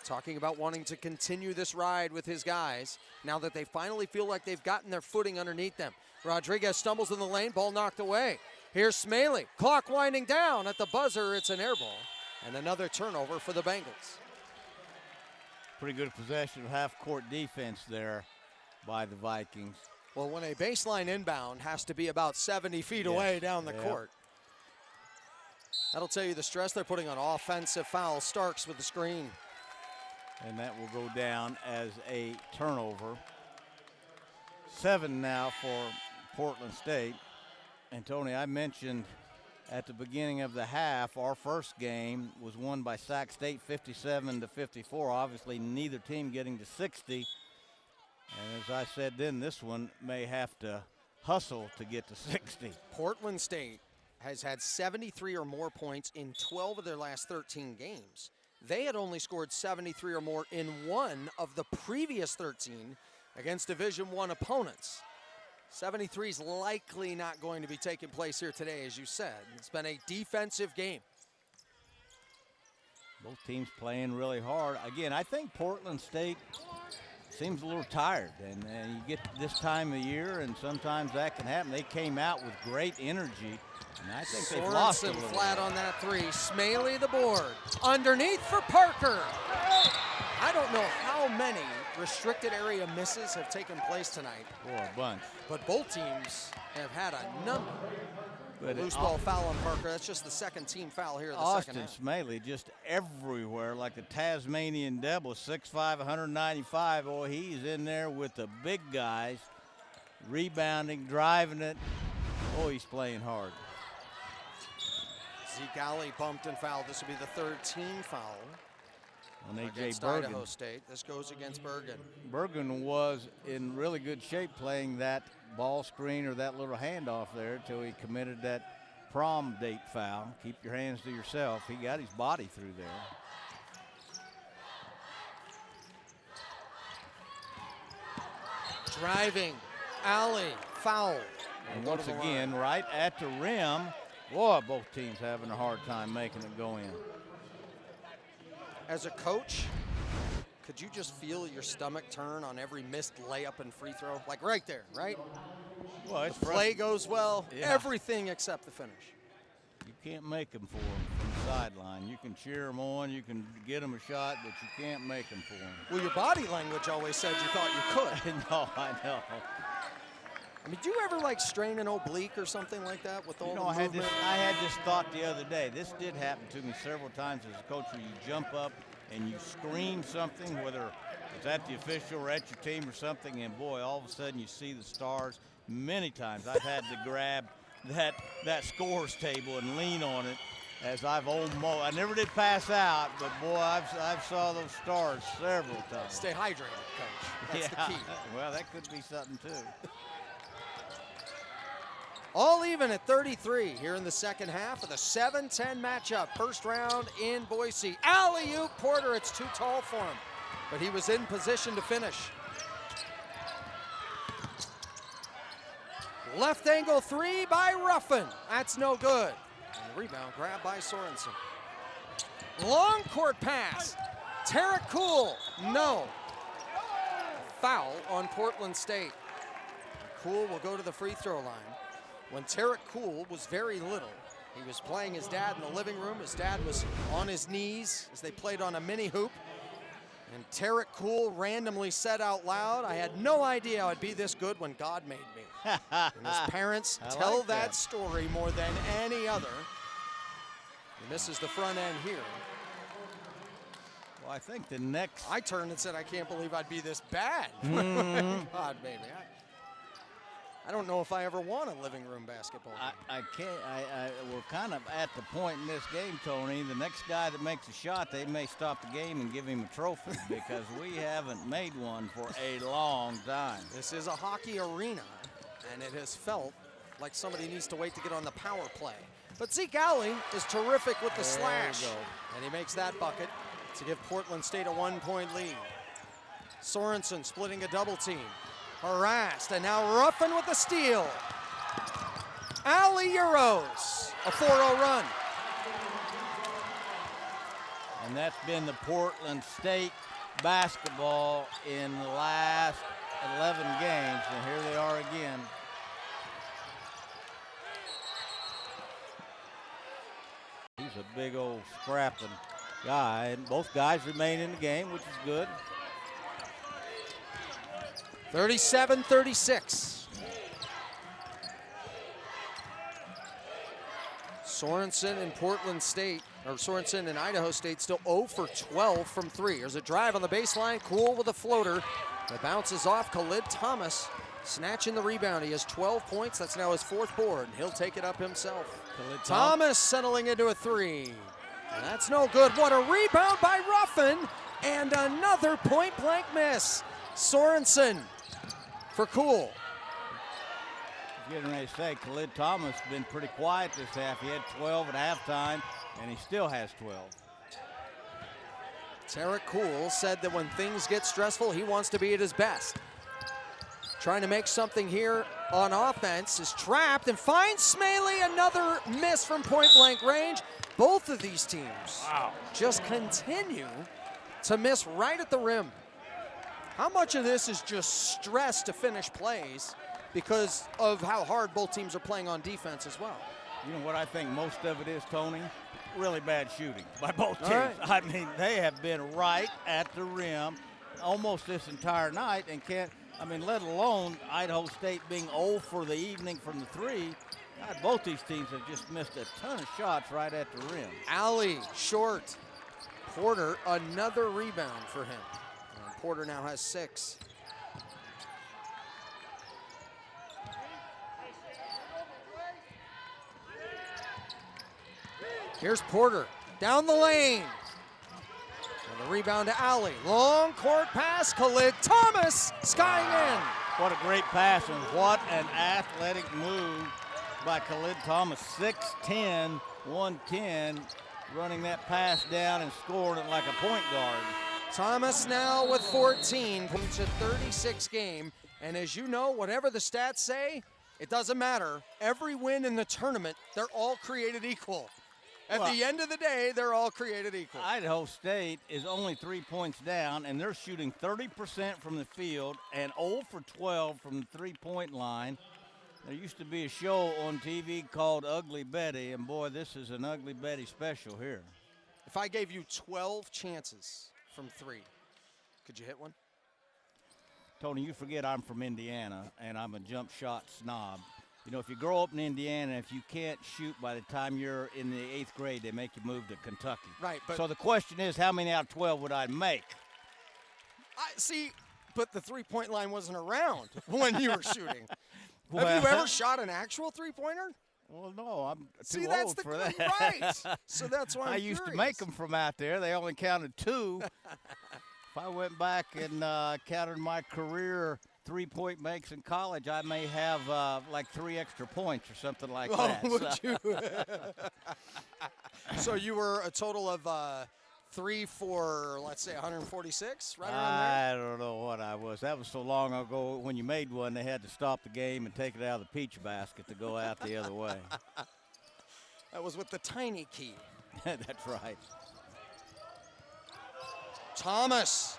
Talking about wanting to continue this ride with his guys now that they finally feel like they've gotten their footing underneath them. Rodriguez stumbles in the lane, ball knocked away. Here's Smaley, clock winding down at the buzzer. It's an air ball and another turnover for the Bengals. Pretty good possession of half-court defense there by the Vikings. Well, when a baseline inbound has to be about 70 feet away down the court, that'll tell you the stress they're putting on. Offensive foul. Starks with the screen. And that will go down as a turnover. 7 now for Portland State. And Tony, I mentioned at the beginning of the half, our first game was won by Sac State 57-54. Obviously, neither team getting to 60. And as I said then, this one may have to hustle to get to 60. Portland State has had 73 or more points in 12 of their last 13 games. They had only scored 73 or more in one of the previous 13 against Division I opponents. 73 is likely not going to be taking place here today, as you said. It's been a defensive game. Both teams playing really hard. Again, I think Portland State seems a little tired, and you get this time of year, and sometimes that can happen. They came out with great energy, and I think they've lost a little. Flat on that three. Smaley the board. Underneath for Parker. I don't know how many restricted area misses have taken place tonight. Boy, a bunch. But both teams have had a number. But loose ball foul on Parker. That's just the second team foul here in the second half. Austin Smaley just everywhere like a Tasmanian devil, 6'5", 195. Oh, he's in there with the big guys, rebounding, driving it. Oh, he's playing hard. Zeke Alley bumped and fouled. This will be the third team foul on against Bergen. Idaho State. This goes against Bergen. Bergen was in really good shape playing that ball screen or that little handoff there until he committed that prom date foul. Keep your hands to yourself. He got his body through there. Driving, Alley, foul. And once again, right at the rim. Boy, both teams having a hard time making it go in. As a coach, could you just feel your stomach turn on every missed layup and free throw? Like right there, right? Well, it's the play goes well, everything except the finish. You can't make them for them from the sideline. You can cheer them on, you can get them a shot, but you can't make them for them. Well, your body language always said you thought you could. No, I know. I mean, do you ever like strain an oblique or something like that with all the movement? I had this thought the other day. This did happen to me several times as a coach where you jump up and you scream something, whether it's at the official or at your team or something, and boy, all of a sudden you see the stars. Many times I've had to grab that scores table and lean on it as I've almost, I never did pass out, but boy, I've saw those stars several times. Stay hydrated, Coach. That's the key. Well, that could be something too. All even at 33 here in the second half of the 7-10 matchup. First round in Boise. Alley-oop Porter, it's too tall for him, but he was in position to finish. Left angle three by Ruffin. That's no good. And the rebound grabbed by Sorensen. Long court pass. Tarek Cool, no. Foul on Portland State. Cool will go to the free throw line. When Tarek Cool was very little, he was playing his dad in the living room. His dad was on his knees as they played on a mini hoop. And Tarek Cool randomly said out loud, "I had no idea I'd be this good when God made me." And his parents tell like that story more than any other. He misses the front end here. Well, I think the next. I turned and said, "I can't believe I'd be this bad." God made me. I don't know if I ever won a living room basketball game. I can't. We're kind of at the point in this game, Tony. The next guy that makes a shot, they may stop the game and give him a trophy because we haven't made one for a long time. This is a hockey arena, and it has felt like somebody needs to wait to get on the power play. But Zeke Alley is terrific with the slash, and he makes that bucket to give Portland State a 1-point lead. Sorensen splitting a double team. Harassed, and now Ruffin with the steal. Alley Euros, a 4-0 run. And that's been the Portland State basketball in the last 11 games, and here they are again. He's a big old scrapping guy, and both guys remain in the game, which is good. 37-36. Sorensen and Portland State, or Sorensen and Idaho State, still 0 for 12 from three. There's a drive on the baseline, Cool with a floater. That bounces off. Khalid Thomas snatching the rebound. He has 12 points. That's now his fourth board. He'll take it up himself. Khalid Thomas settling into a three. And that's no good. What a rebound by Ruffin. And another point-blank miss. Sorensen for Cool. Getting ready to say, Khalid Thomas has been pretty quiet this half. He had 12 at halftime, and he still has 12. Tarek Cool said that when things get stressful, he wants to be at his best. Trying to make something here on offense, is trapped and finds Smaley. Another miss from point-blank range. Both of these teams just continue to miss right at the rim. How much of this is just stress to finish plays because of how hard both teams are playing on defense as well? You know what I think most of it is, Tony? Really bad shooting by both teams. Right. I mean, they have been right at the rim almost this entire night and can't, I mean, let alone Idaho State being 0 for the evening from the three. God, both these teams have just missed a ton of shots right at the rim. Alley, short. Porter, another rebound for him. And Porter now has 6. Here's Porter, down the lane. And the rebound to Alley. Long court pass, Khalid Thomas skying in. What a great pass and what an athletic move by Khalid Thomas. 6'10", 110, running that pass down and scoring it like a point guard. Thomas now with 14 points, a 36 game. And as you know, whatever the stats say, it doesn't matter. Every win in the tournament, they're all created equal. At the end of the day, they're all created equal. Idaho State is only 3 points down, and they're shooting 30% from the field and 0 for 12 from the three-point line. There used to be a show on TV called Ugly Betty, and boy, this is an Ugly Betty special here. If I gave you 12 chances from 3, could you hit one? Tony, you forget I'm from Indiana, and I'm a jump shot snob. You know, if you grow up in Indiana, if you can't shoot by the time you're in the 8th grade, they make you move to Kentucky. Right. But so the question is, how many out of 12 would I make? See, but the three-point line wasn't around when you were shooting. Well, have you ever shot an actual three-pointer? Well, no, I'm too See, that's old the for that. Right. So that's why I used to make them from out there. They only counted 2. If I went back and counted my career 3-point makes in college, I may have like 3 extra points or something like Oh, that. would you? So you were a total of 3 for, let's say, 146, right around there? I don't know what I was. That was so long ago. When you made one, they had to stop the game and take it out of the peach basket to go out the other way. That was with the tiny key. That's right. Thomas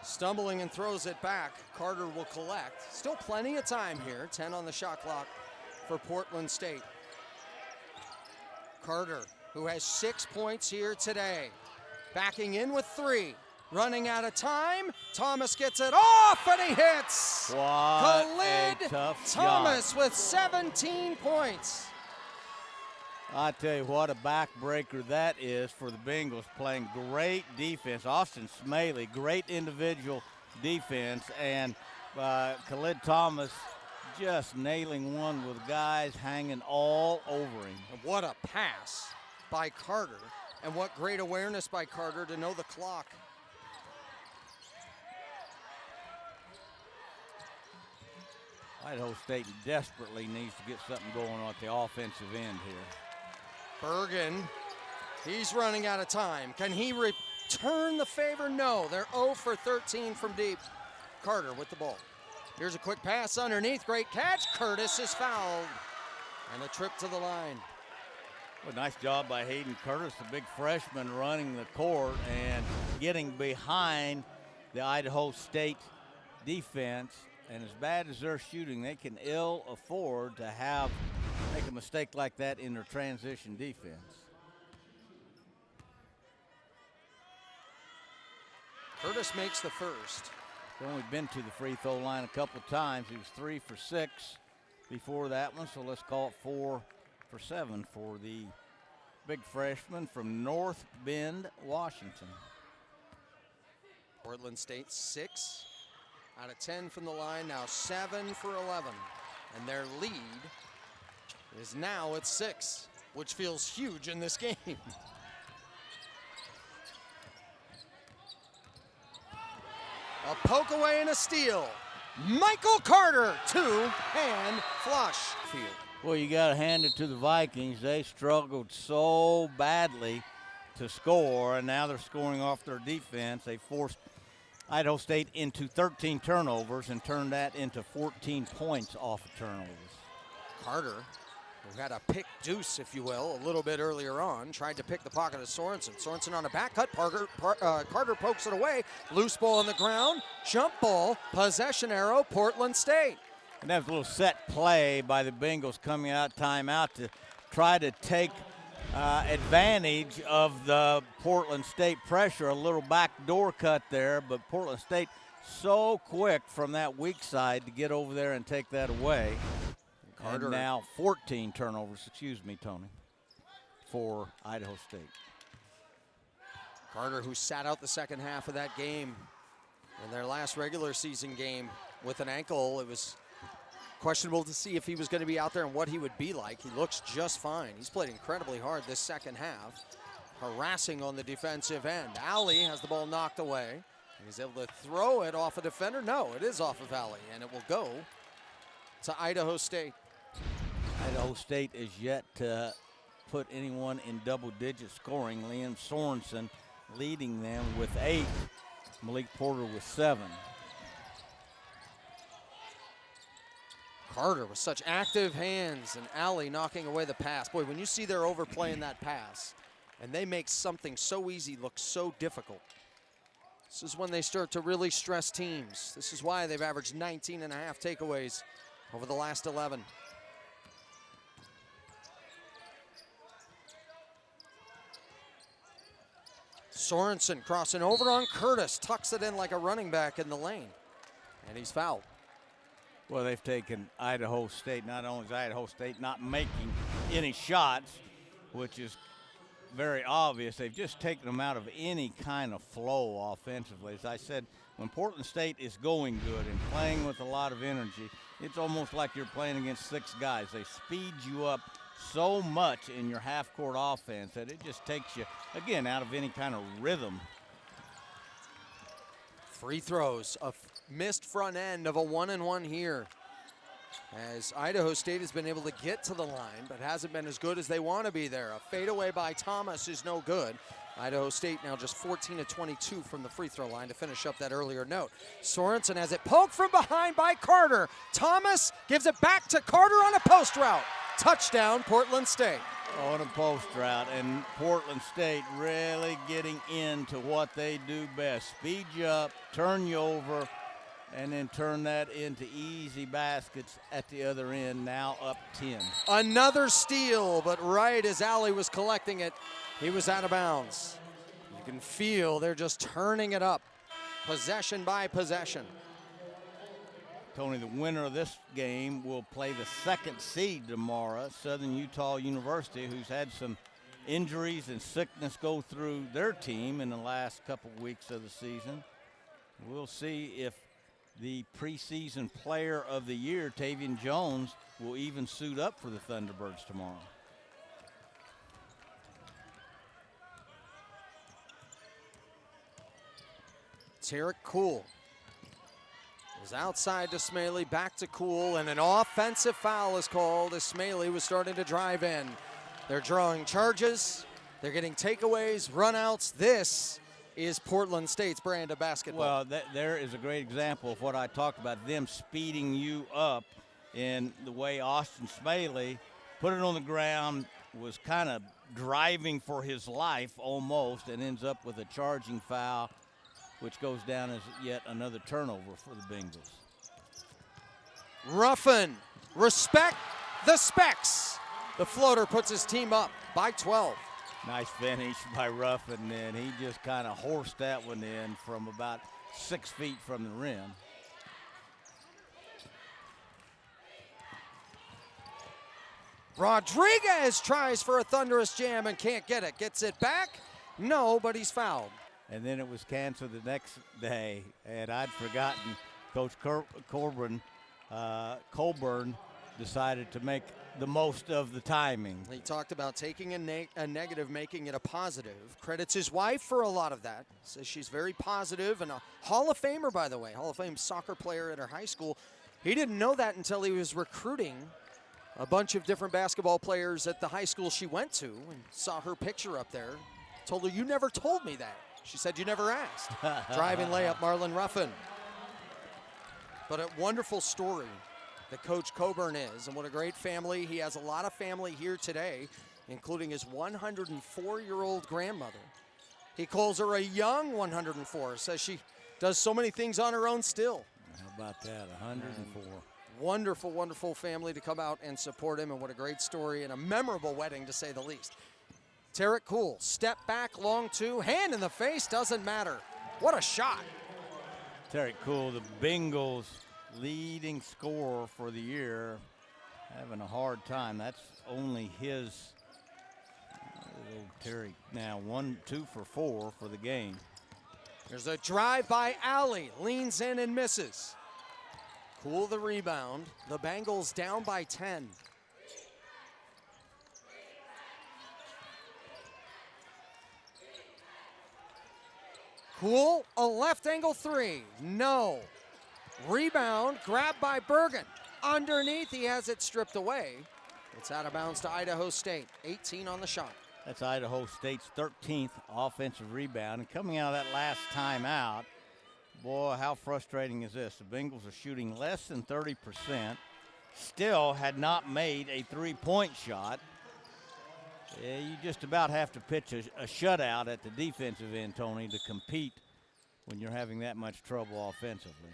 stumbling and throws it back. Carter will collect. Still plenty of time here. 10 on the shot clock for Portland State. Carter, who has 6 points here today, backing in with 3. Running out of time. Thomas gets it off and he hits. What Khalid a tough Thomas shot. with 17 points. I tell you what, a backbreaker that is for the Bengals, playing great defense. Austin Smaley, great individual defense, and Khalid Thomas just nailing one with guys hanging all over him. And what a pass by Carter, and what great awareness by Carter to know the clock. Idaho State desperately needs to get something going on at the offensive end here. Bergen, he's running out of time. Can he return the favor? No, they're 0 for 13 from deep. Carter with the ball. Here's a quick pass underneath, great catch. Curtis is fouled, and a trip to the line. Well, nice job by Hayden Curtis, the big freshman, running the court and getting behind the Idaho State defense. And as bad as they're shooting, they can ill afford to make a mistake like that in their transition defense. Curtis makes the first. He's only been to the free throw line a couple of times. He was 3 for 6 before that one, so let's call it 4 for 7 for the big freshman from North Bend, Washington. Portland State 6 out of 10 from the line, now 7 for 11. And their lead is now at 6, which feels huge in this game. A poke away and a steal. Michael Carter, 2-hand flush. Field. Well, you got to hand it to the Vikings. They struggled so badly to score, and now they're scoring off their defense. They forced Idaho State into 13 turnovers and turned that into 14 points off of turnovers. Carter, who had a pick deuce, if you will, a little bit earlier on, tried to pick the pocket of Sorensen. Sorensen on a back cut. Carter pokes it away. Loose ball on the ground. Jump ball. Possession arrow. Portland State. And that was a little set play by the Bengals coming out timeout to try to take advantage of the Portland State pressure. A little backdoor cut there, but Portland State so quick from that weak side to get over there and take that away. Carter. And now 14 turnovers, excuse me, Tony, for Idaho State. Carter, who sat out the second half of that game in their last regular season game with an ankle. It was questionable to see if he was going to be out there and what he would be like. He looks just fine. He's played incredibly hard this second half, harassing on the defensive end. Alley has the ball knocked away. He's able to throw it off a defender. No, it is off of Alley, and it will go to Idaho State. Idaho State is yet to put anyone in double-digit scoring. Liam Sorensen leading them with 8. Malik Porter with 7. Carter with such active hands, and Alley knocking away the pass. Boy, when you see they're overplaying that pass and they make something so easy look so difficult, this is when they start to really stress teams. This is why they've averaged 19.5 takeaways over the last 11. Sorensen crossing over on Curtis, tucks it in like a running back in the lane, and he's fouled. Well, they've taken Idaho State. Not only is Idaho State not making any shots, which is very obvious, they've just taken them out of any kind of flow offensively. As I said, when Portland State is going good and playing with a lot of energy, it's almost like you're playing against 6 guys. They speed you up so much in your half-court offense that it just takes you, again, out of any kind of rhythm. Free throws of missed front end of a 1-and-1 here, as Idaho State has been able to get to the line, but hasn't been as good as they want to be there. A fadeaway by Thomas is no good. Idaho State now just 14 of 22 from the free throw line to finish up that earlier note. Sorensen has it poked from behind by Carter. Thomas gives it back to Carter on a post route. Touchdown, Portland State. On a post route, and Portland State really getting into what they do best. Speed you up, turn you over, and then turn that into easy baskets at the other end, now up 10. Another steal, but right as Alley was collecting it, he was out of bounds. You can feel they're just turning it up, possession by possession. Tony, the winner of this game will play the second seed tomorrow, Southern Utah University, who's had some injuries and sickness go through their team in the last couple weeks of the season. We'll see if the preseason player of the year, Tavian Jones, will even suit up for the Thunderbirds tomorrow. Tarek Cool is outside to Smaley, back to Cool, and an offensive foul is called as Smaley was starting to drive in. They're drawing charges, they're getting takeaways, runouts. This is Portland State's brand of basketball. Well, there is a great example of what I talked about, them speeding you up in the way Austin Smaley put it on the ground, was kind of driving for his life almost, and ends up with a charging foul, which goes down as yet another turnover for the Bengals. Ruffin, respect the specs. The floater puts his team up by 12. Nice finish by Ruffin, and he just kind of horsed that one in from about 6 feet from the rim. Rodriguez tries for a thunderous jam and can't get it. Gets it back? No, but he's fouled. And then it was canceled the next day, and I'd forgotten Coach Colburn decided to make the most of the timing. He talked about taking a negative, making it a positive. Credits his wife for a lot of that. Says she's very positive and a Hall of Famer, by the way. Hall of Fame soccer player at her high school. He didn't know that until he was recruiting a bunch of different basketball players at the high school she went to and saw her picture up there. Told her, "You never told me that." She said, "You never asked." Driving layup, Marlon Ruffin. But a wonderful story that Coach Coburn is, and what a great family. He has a lot of family here today, including his 104-year-old grandmother. He calls her a young 104, says she does so many things on her own still. How about that, 104. Wonderful, wonderful family to come out and support him, and what a great story and a memorable wedding, to say the least. Tarek Cool, step back, long two, hand in the face, doesn't matter. What a shot. Tarek Cool, the Bengals' leading scorer for the year, having a hard time. That's only his, Tarek now 1-2 for 4 for the game. There's a drive by Alley, leans in and misses. Cool the rebound. The Bengals down by 10. Cool, a left angle three, no. Rebound, grabbed by Bergen. Underneath, he has it stripped away. It's out of bounds to Idaho State, 18 on the shot. That's Idaho State's 13th offensive rebound. And coming out of that last timeout, boy, how frustrating is this? The Bengals are shooting less than 30%, still had not made a three-point shot. Yeah, you just about have to pitch a shutout at the defensive end, Tony, to compete when you're having that much trouble offensively.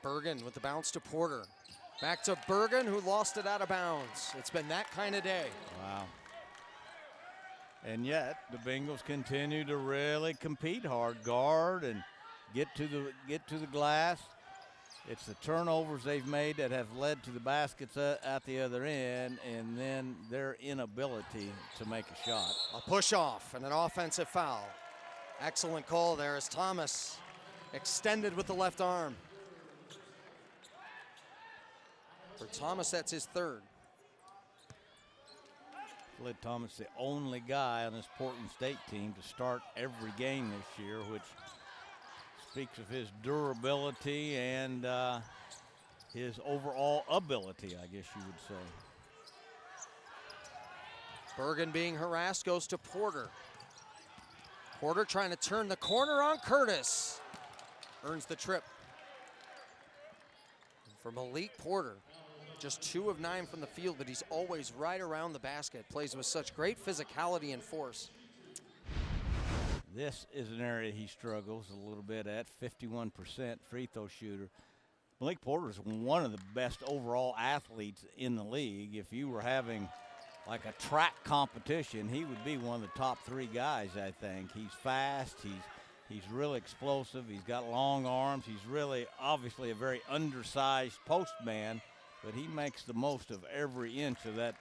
Bergen with the bounce to Porter. Back to Bergen, who lost it out of bounds. It's been that kind of day. Wow. And yet the Bengals continue to really compete hard, guard and get to the glass. It's the turnovers they've made that have led to the baskets at the other end, and then their inability to make a shot. A push off and an offensive foul. Excellent call there as Thomas extended with the left arm. For Thomas, that's his third. Flint Thomas, the only guy on this Portland State team to start every game this year, which is speaks of his durability and his overall ability, I guess you would say. Bergen being harassed goes to Porter. Porter trying to turn the corner on Curtis. Earns the trip. For Malik Porter, just 2 of 9 from the field, but he's always right around the basket. Plays with such great physicality and force. This is an area he struggles a little bit at, 51% free throw shooter. Malik Porter is one of the best overall athletes in the league. If you were having like a track competition, he would be one of the top 3 guys, I think. He's fast, he's really explosive, he's got long arms, he's really obviously a very undersized post man, but he makes the most of every inch of that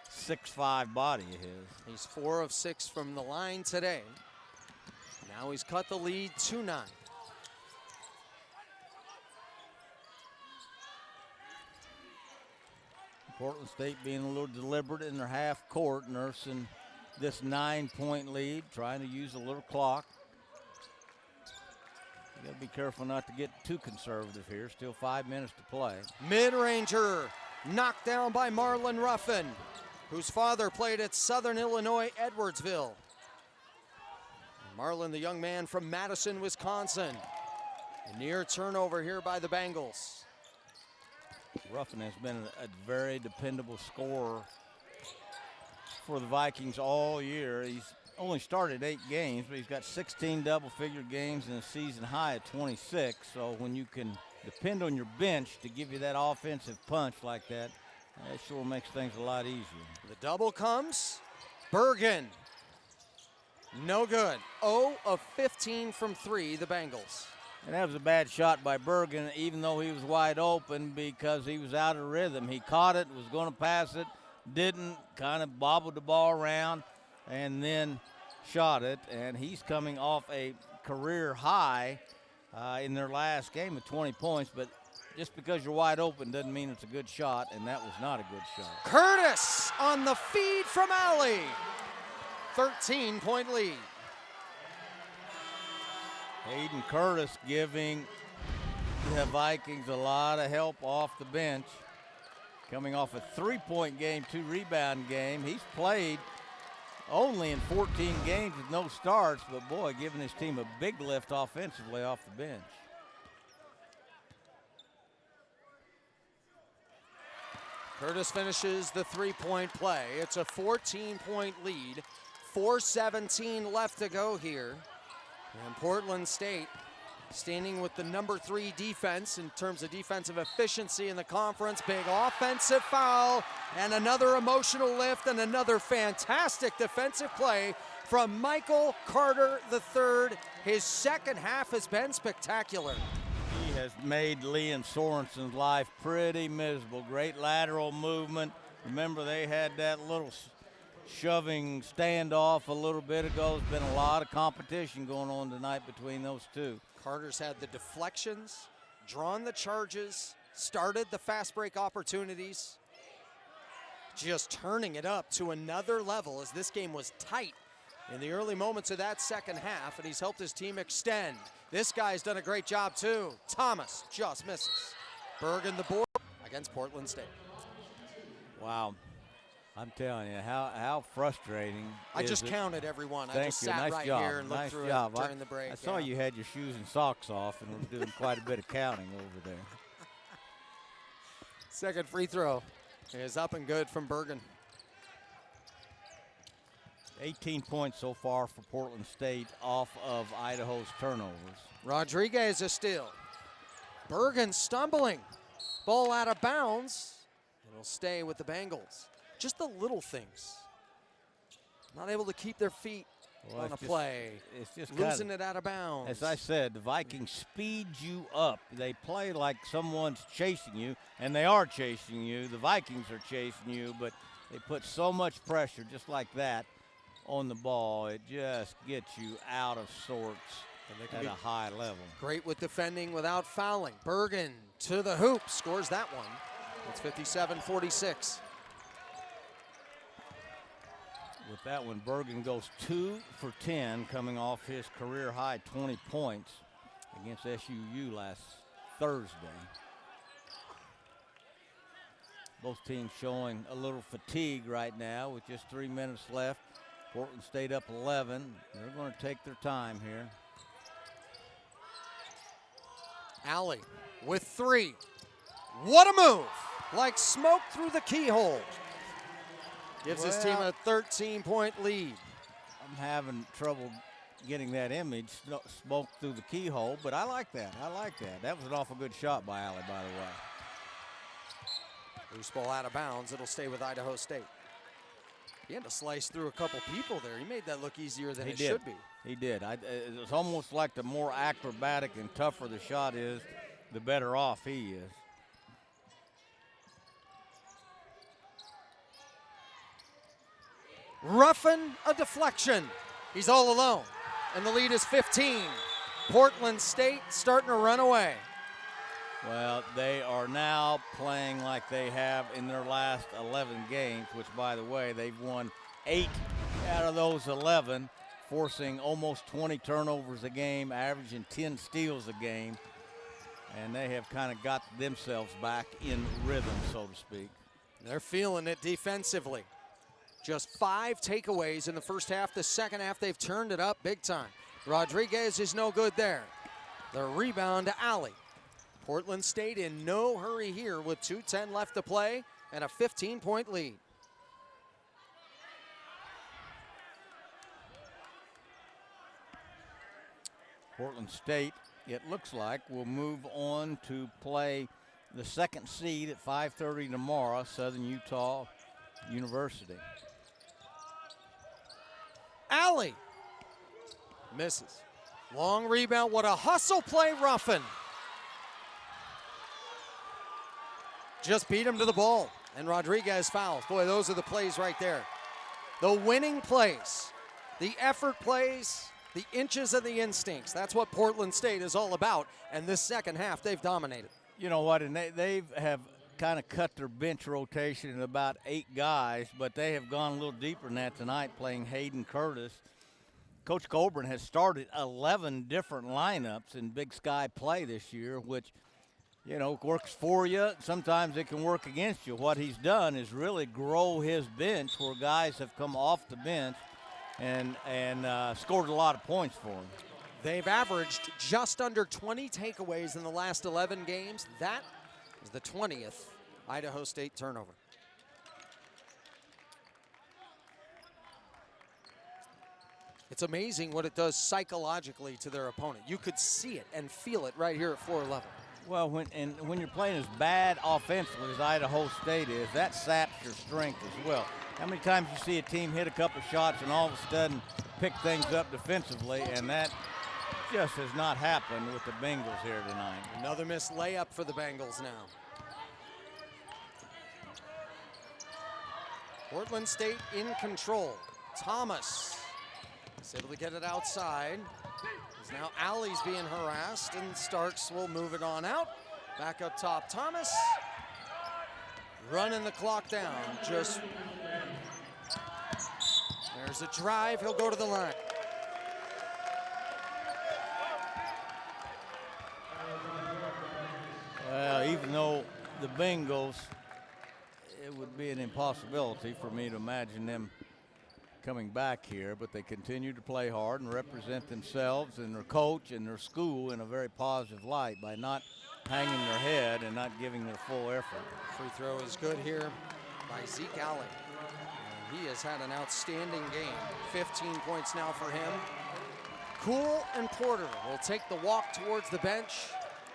6'5" body of his. He's 4 of 6 from the line today. Now he's cut the lead to 9. Portland State being a little deliberate in their half court, nursing this 9-point lead, trying to use a little clock. You gotta be careful not to get too conservative here. Still 5 minutes to play. Mid-ranger knocked down by Marlon Ruffin, whose father played at Southern Illinois Edwardsville. Marlon, the young man from Madison, Wisconsin. A near turnover here by the Bengals. Ruffin has been a very dependable scorer for the Vikings all year. He's only started 8 games, but he's got 16 double-figure games and a season high at 26. So when you can depend on your bench to give you that offensive punch like that, that sure makes things a lot easier. The double comes. Bergen. No good. 0 of 15 from 3, the Bengals. And that was a bad shot by Bergen, even though he was wide open because he was out of rhythm. He caught it, was going to pass it, didn't, kind of bobbled the ball around, and then shot it. And he's coming off a career high in their last game of 20 points. But just because you're wide open doesn't mean it's a good shot, and that was not a good shot. Curtis on the feed from Alley. 13-point lead. Hayden Curtis giving the Vikings a lot of help off the bench. Coming off a 3-point game, 2-rebound game. He's played only in 14 games with no starts, but boy, giving his team a big lift offensively off the bench. Curtis finishes the 3-point play. It's a 14-point lead. 4:17 left to go here. And Portland State standing with the number 3 defense in terms of defensive efficiency in the conference. Big offensive foul and another emotional lift and another fantastic defensive play from Michael Carter III. His second half has been spectacular. He has made Liam Sorensen's life pretty miserable. Great lateral movement. Remember, they had that little shoving standoff a little bit ago. There's been a lot of competition going on tonight between those two. Carter's had the deflections, drawn the charges, started the fast break opportunities, just turning it up to another level as this game was tight in the early moments of that second half, and he's helped his team extend. This guy's done a great job too. Thomas just misses. Bergen the board against Portland State. Wow. I'm telling you, how frustrating. I just counted everyone. Thank I just you. sat Nice right job. here and looked Nice through job. it during the break. I saw you had your shoes and socks off and were doing quite a bit of counting over there. Second free throw is up and good from Bergen. 18 points so far for Portland State off of Idaho's turnovers. Rodriguez is still. Bergen stumbling. Ball out of bounds. It'll stay with the Bengals. Just the little things. Not able to keep their feet on a play. It's just losing it out of bounds. As I said, the Vikings speed you up. They play like someone's chasing you, and they are chasing you. The Vikings are chasing you, but they put so much pressure just like that on the ball. It just gets you out of sorts at a high level. Great with defending without fouling. Bergen to the hoop, scores that one. It's 57-46. With that one, Bergen goes 2 for 10, coming off his career high 20 points. against SUU last Thursday. Both teams showing a little fatigue right now with just 3 minutes left. Portland State up 11. They're going to take their time here. Alley with 3. What a move! Like smoke through the keyhole. Gives his team a 13-point lead. I'm having trouble getting that image, smoke through the keyhole, but I like that. I like that. That was an awful good shot by Alley, by the way. Loose ball out of bounds. It'll stay with Idaho State. He had to slice through a couple people there. He made that look easier than it should be. He did. It was almost like the more acrobatic and tougher the shot is, the better off he is. Roughing a deflection. He's all alone, and the lead is 15. Portland State starting to run away. Well, they are now playing like they have in their last 11 games, which, by the way, they've won 8 out of those 11, forcing almost 20 turnovers a game, averaging 10 steals a game, and they have kind of got themselves back in rhythm, so to speak. They're feeling it defensively. Just 5 takeaways in the first half. The second half, they've turned it up big time. Rodriguez is no good there. The rebound to Alley. Portland State in no hurry here with 2:10 left to play and a 15-point lead. Portland State, it looks like, will move on to play the second seed at 5:30 tomorrow, Southern Utah University. Alley misses. Long rebound. What a hustle play, Ruffin. Just beat him to the ball, and Rodriguez fouls. Boy, those are the plays right there. The winning plays, the effort plays, the inches and the instincts. That's what Portland State is all about, and this second half, they've dominated. You know what, and they have kind of cut their bench rotation in about 8 guys, but they have gone a little deeper than that tonight, playing Hayden Curtis. Coach Colburn has started 11 different lineups in Big Sky play this year, which, you know, works for you. Sometimes it can work against you. What he's done is really grow his bench where guys have come off the bench and scored a lot of points for him. They've averaged just under 20 takeaways in the last 11 games. That is the 20th Idaho State turnover. It's amazing what it does psychologically to their opponent. You could see it and feel it right here at floor level. Well, when you're playing as bad offensively as Idaho State is, that saps your strength as well. How many times you see a team hit a couple shots and all of a sudden pick things up defensively, and that just has not happened with the Bengals here tonight. Another missed layup for the Bengals now. Portland State in control. Thomas is able to get it outside. Now Alley's being harassed, and Starks will move it on out. Back up top, Thomas. Running the clock down. Just there's a drive. He'll go to the line. Well, even though the Bengals, it would be an impossibility for me to imagine them coming back here, but they continue to play hard and represent themselves and their coach and their school in a very positive light by not hanging their head and not giving their full effort. Free throw is good here by Zeke Alley. And he has had an outstanding game. 15 points now for him. Cool and Porter will take the walk towards the bench.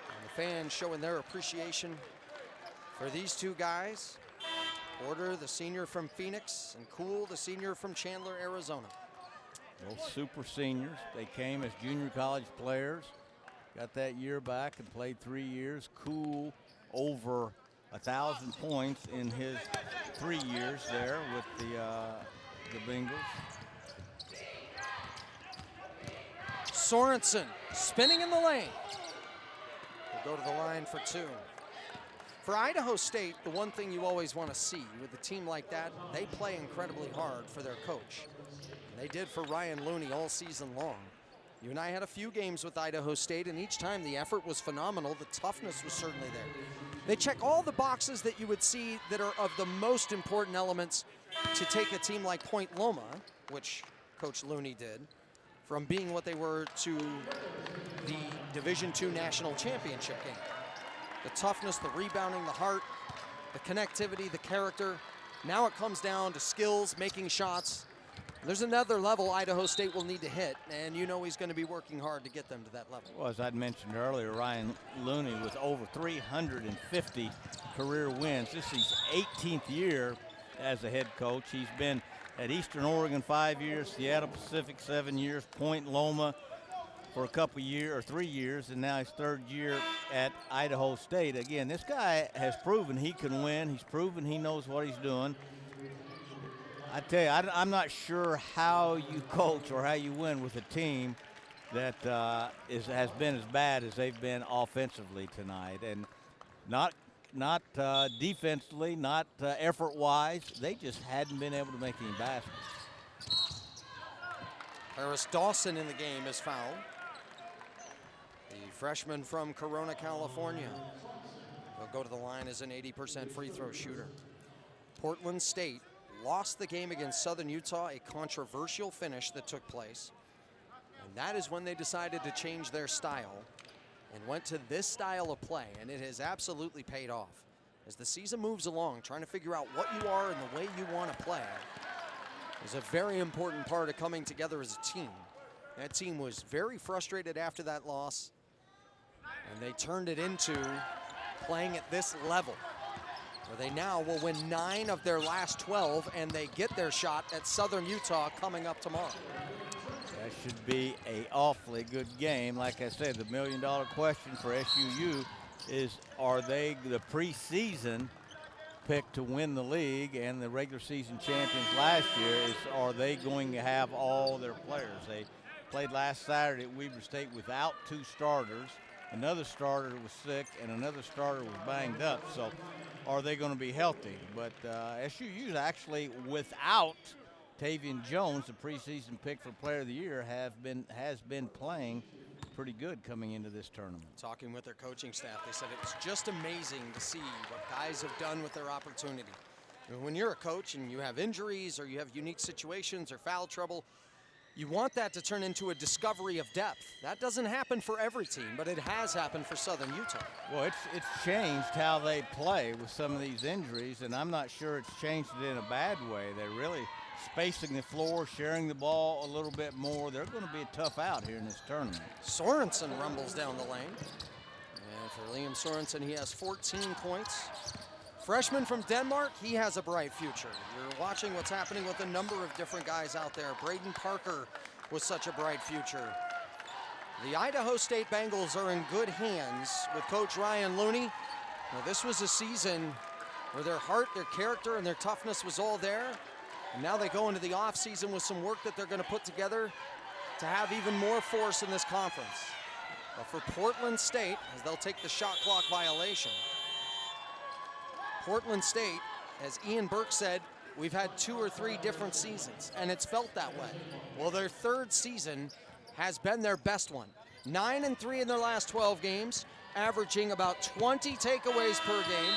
And the fans showing their appreciation for these two guys. Porter, the senior from Phoenix, and Cool, the senior from Chandler, Arizona. Both super seniors. They came as junior college players, got that year back and played 3 years. Cool over 1,000 points in his 3 years there with the Bengals. Sorensen spinning in the lane. We'll go to the line for 2. For Idaho State, the one thing you always want to see with a team like that, they play incredibly hard for their coach. And they did for Ryan Looney all season long. You and I had a few games with Idaho State, and each time the effort was phenomenal. The toughness was certainly there. They check all the boxes that you would see that are of the most important elements to take a team like Point Loma, which Coach Looney did, from being what they were to the Division II National Championship game. The toughness, the rebounding, the heart, the connectivity, the character. Now it comes down to skills, making shots. There's another level Idaho State will need to hit, and you know he's going to be working hard to get them to that level. Well, as I'd mentioned earlier, Ryan Looney with over 350 career wins. This is his 18th year as a head coach. He's been at Eastern Oregon 5 years, Seattle Pacific 7 years, Point Loma for a couple years or 3 years, and now his third year at Idaho State. Again, this guy has proven he can win. He's proven he knows what he's doing. I tell you, I'm not sure how you coach or how you win with a team that has been as bad as they've been offensively tonight, and not defensively, not effort-wise. They just hadn't been able to make any baskets. Harris Dawson in the game is fouled. The freshman from Corona, California. He'll go to the line as an 80% free throw shooter. Portland State lost the game against Southern Utah, a controversial finish that took place. And that is when they decided to change their style and went to this style of play, and it has absolutely paid off. As the season moves along, trying to figure out what you are and the way you want to play is a very important part of coming together as a team. That team was very frustrated after that loss, and they turned it into playing at this level, where they now will win 9 of their last 12, and they get their shot at Southern Utah coming up tomorrow. That should be an awfully good game. Like I said, the million-dollar question for SUU is, are they the preseason pick to win the league and the regular season champions last year? Are they going to have all their players? They played last Saturday at Weber State without 2 starters. Another starter was sick, and another starter was banged up. So are they going to be healthy? But SUU is actually without Tavian Jones, the preseason pick for Player of the Year, has been playing pretty good coming into this tournament. Talking with their coaching staff, they said it was just amazing to see what guys have done with their opportunity. When you're a coach and you have injuries or you have unique situations or foul trouble, you want that to turn into a discovery of depth. That doesn't happen for every team, but it has happened for Southern Utah. Well, it's changed how they play with some of these injuries, and I'm not sure it's changed it in a bad way. They're really spacing the floor, sharing the ball a little bit more. They're going to be a tough out here in this tournament. Sorensen rumbles down the lane. And for Liam Sorensen, he has 14 points. Freshman from Denmark, he has a bright future. You're watching what's happening with a number of different guys out there. Braden Parker with such a bright future. The Idaho State Bengals are in good hands with Coach Ryan Looney. Now, this was a season where their heart, their character, and their toughness was all there. And now they go into the offseason with some work that they're going to put together to have even more force in this conference. But for Portland State, as they'll take the shot clock violation, Portland State, as Ian Burke said, we've had 2 or 3 different seasons, and it's felt that way. Well, their third season has been their best one. 9-3 in their last 12 games, averaging about 20 takeaways per game.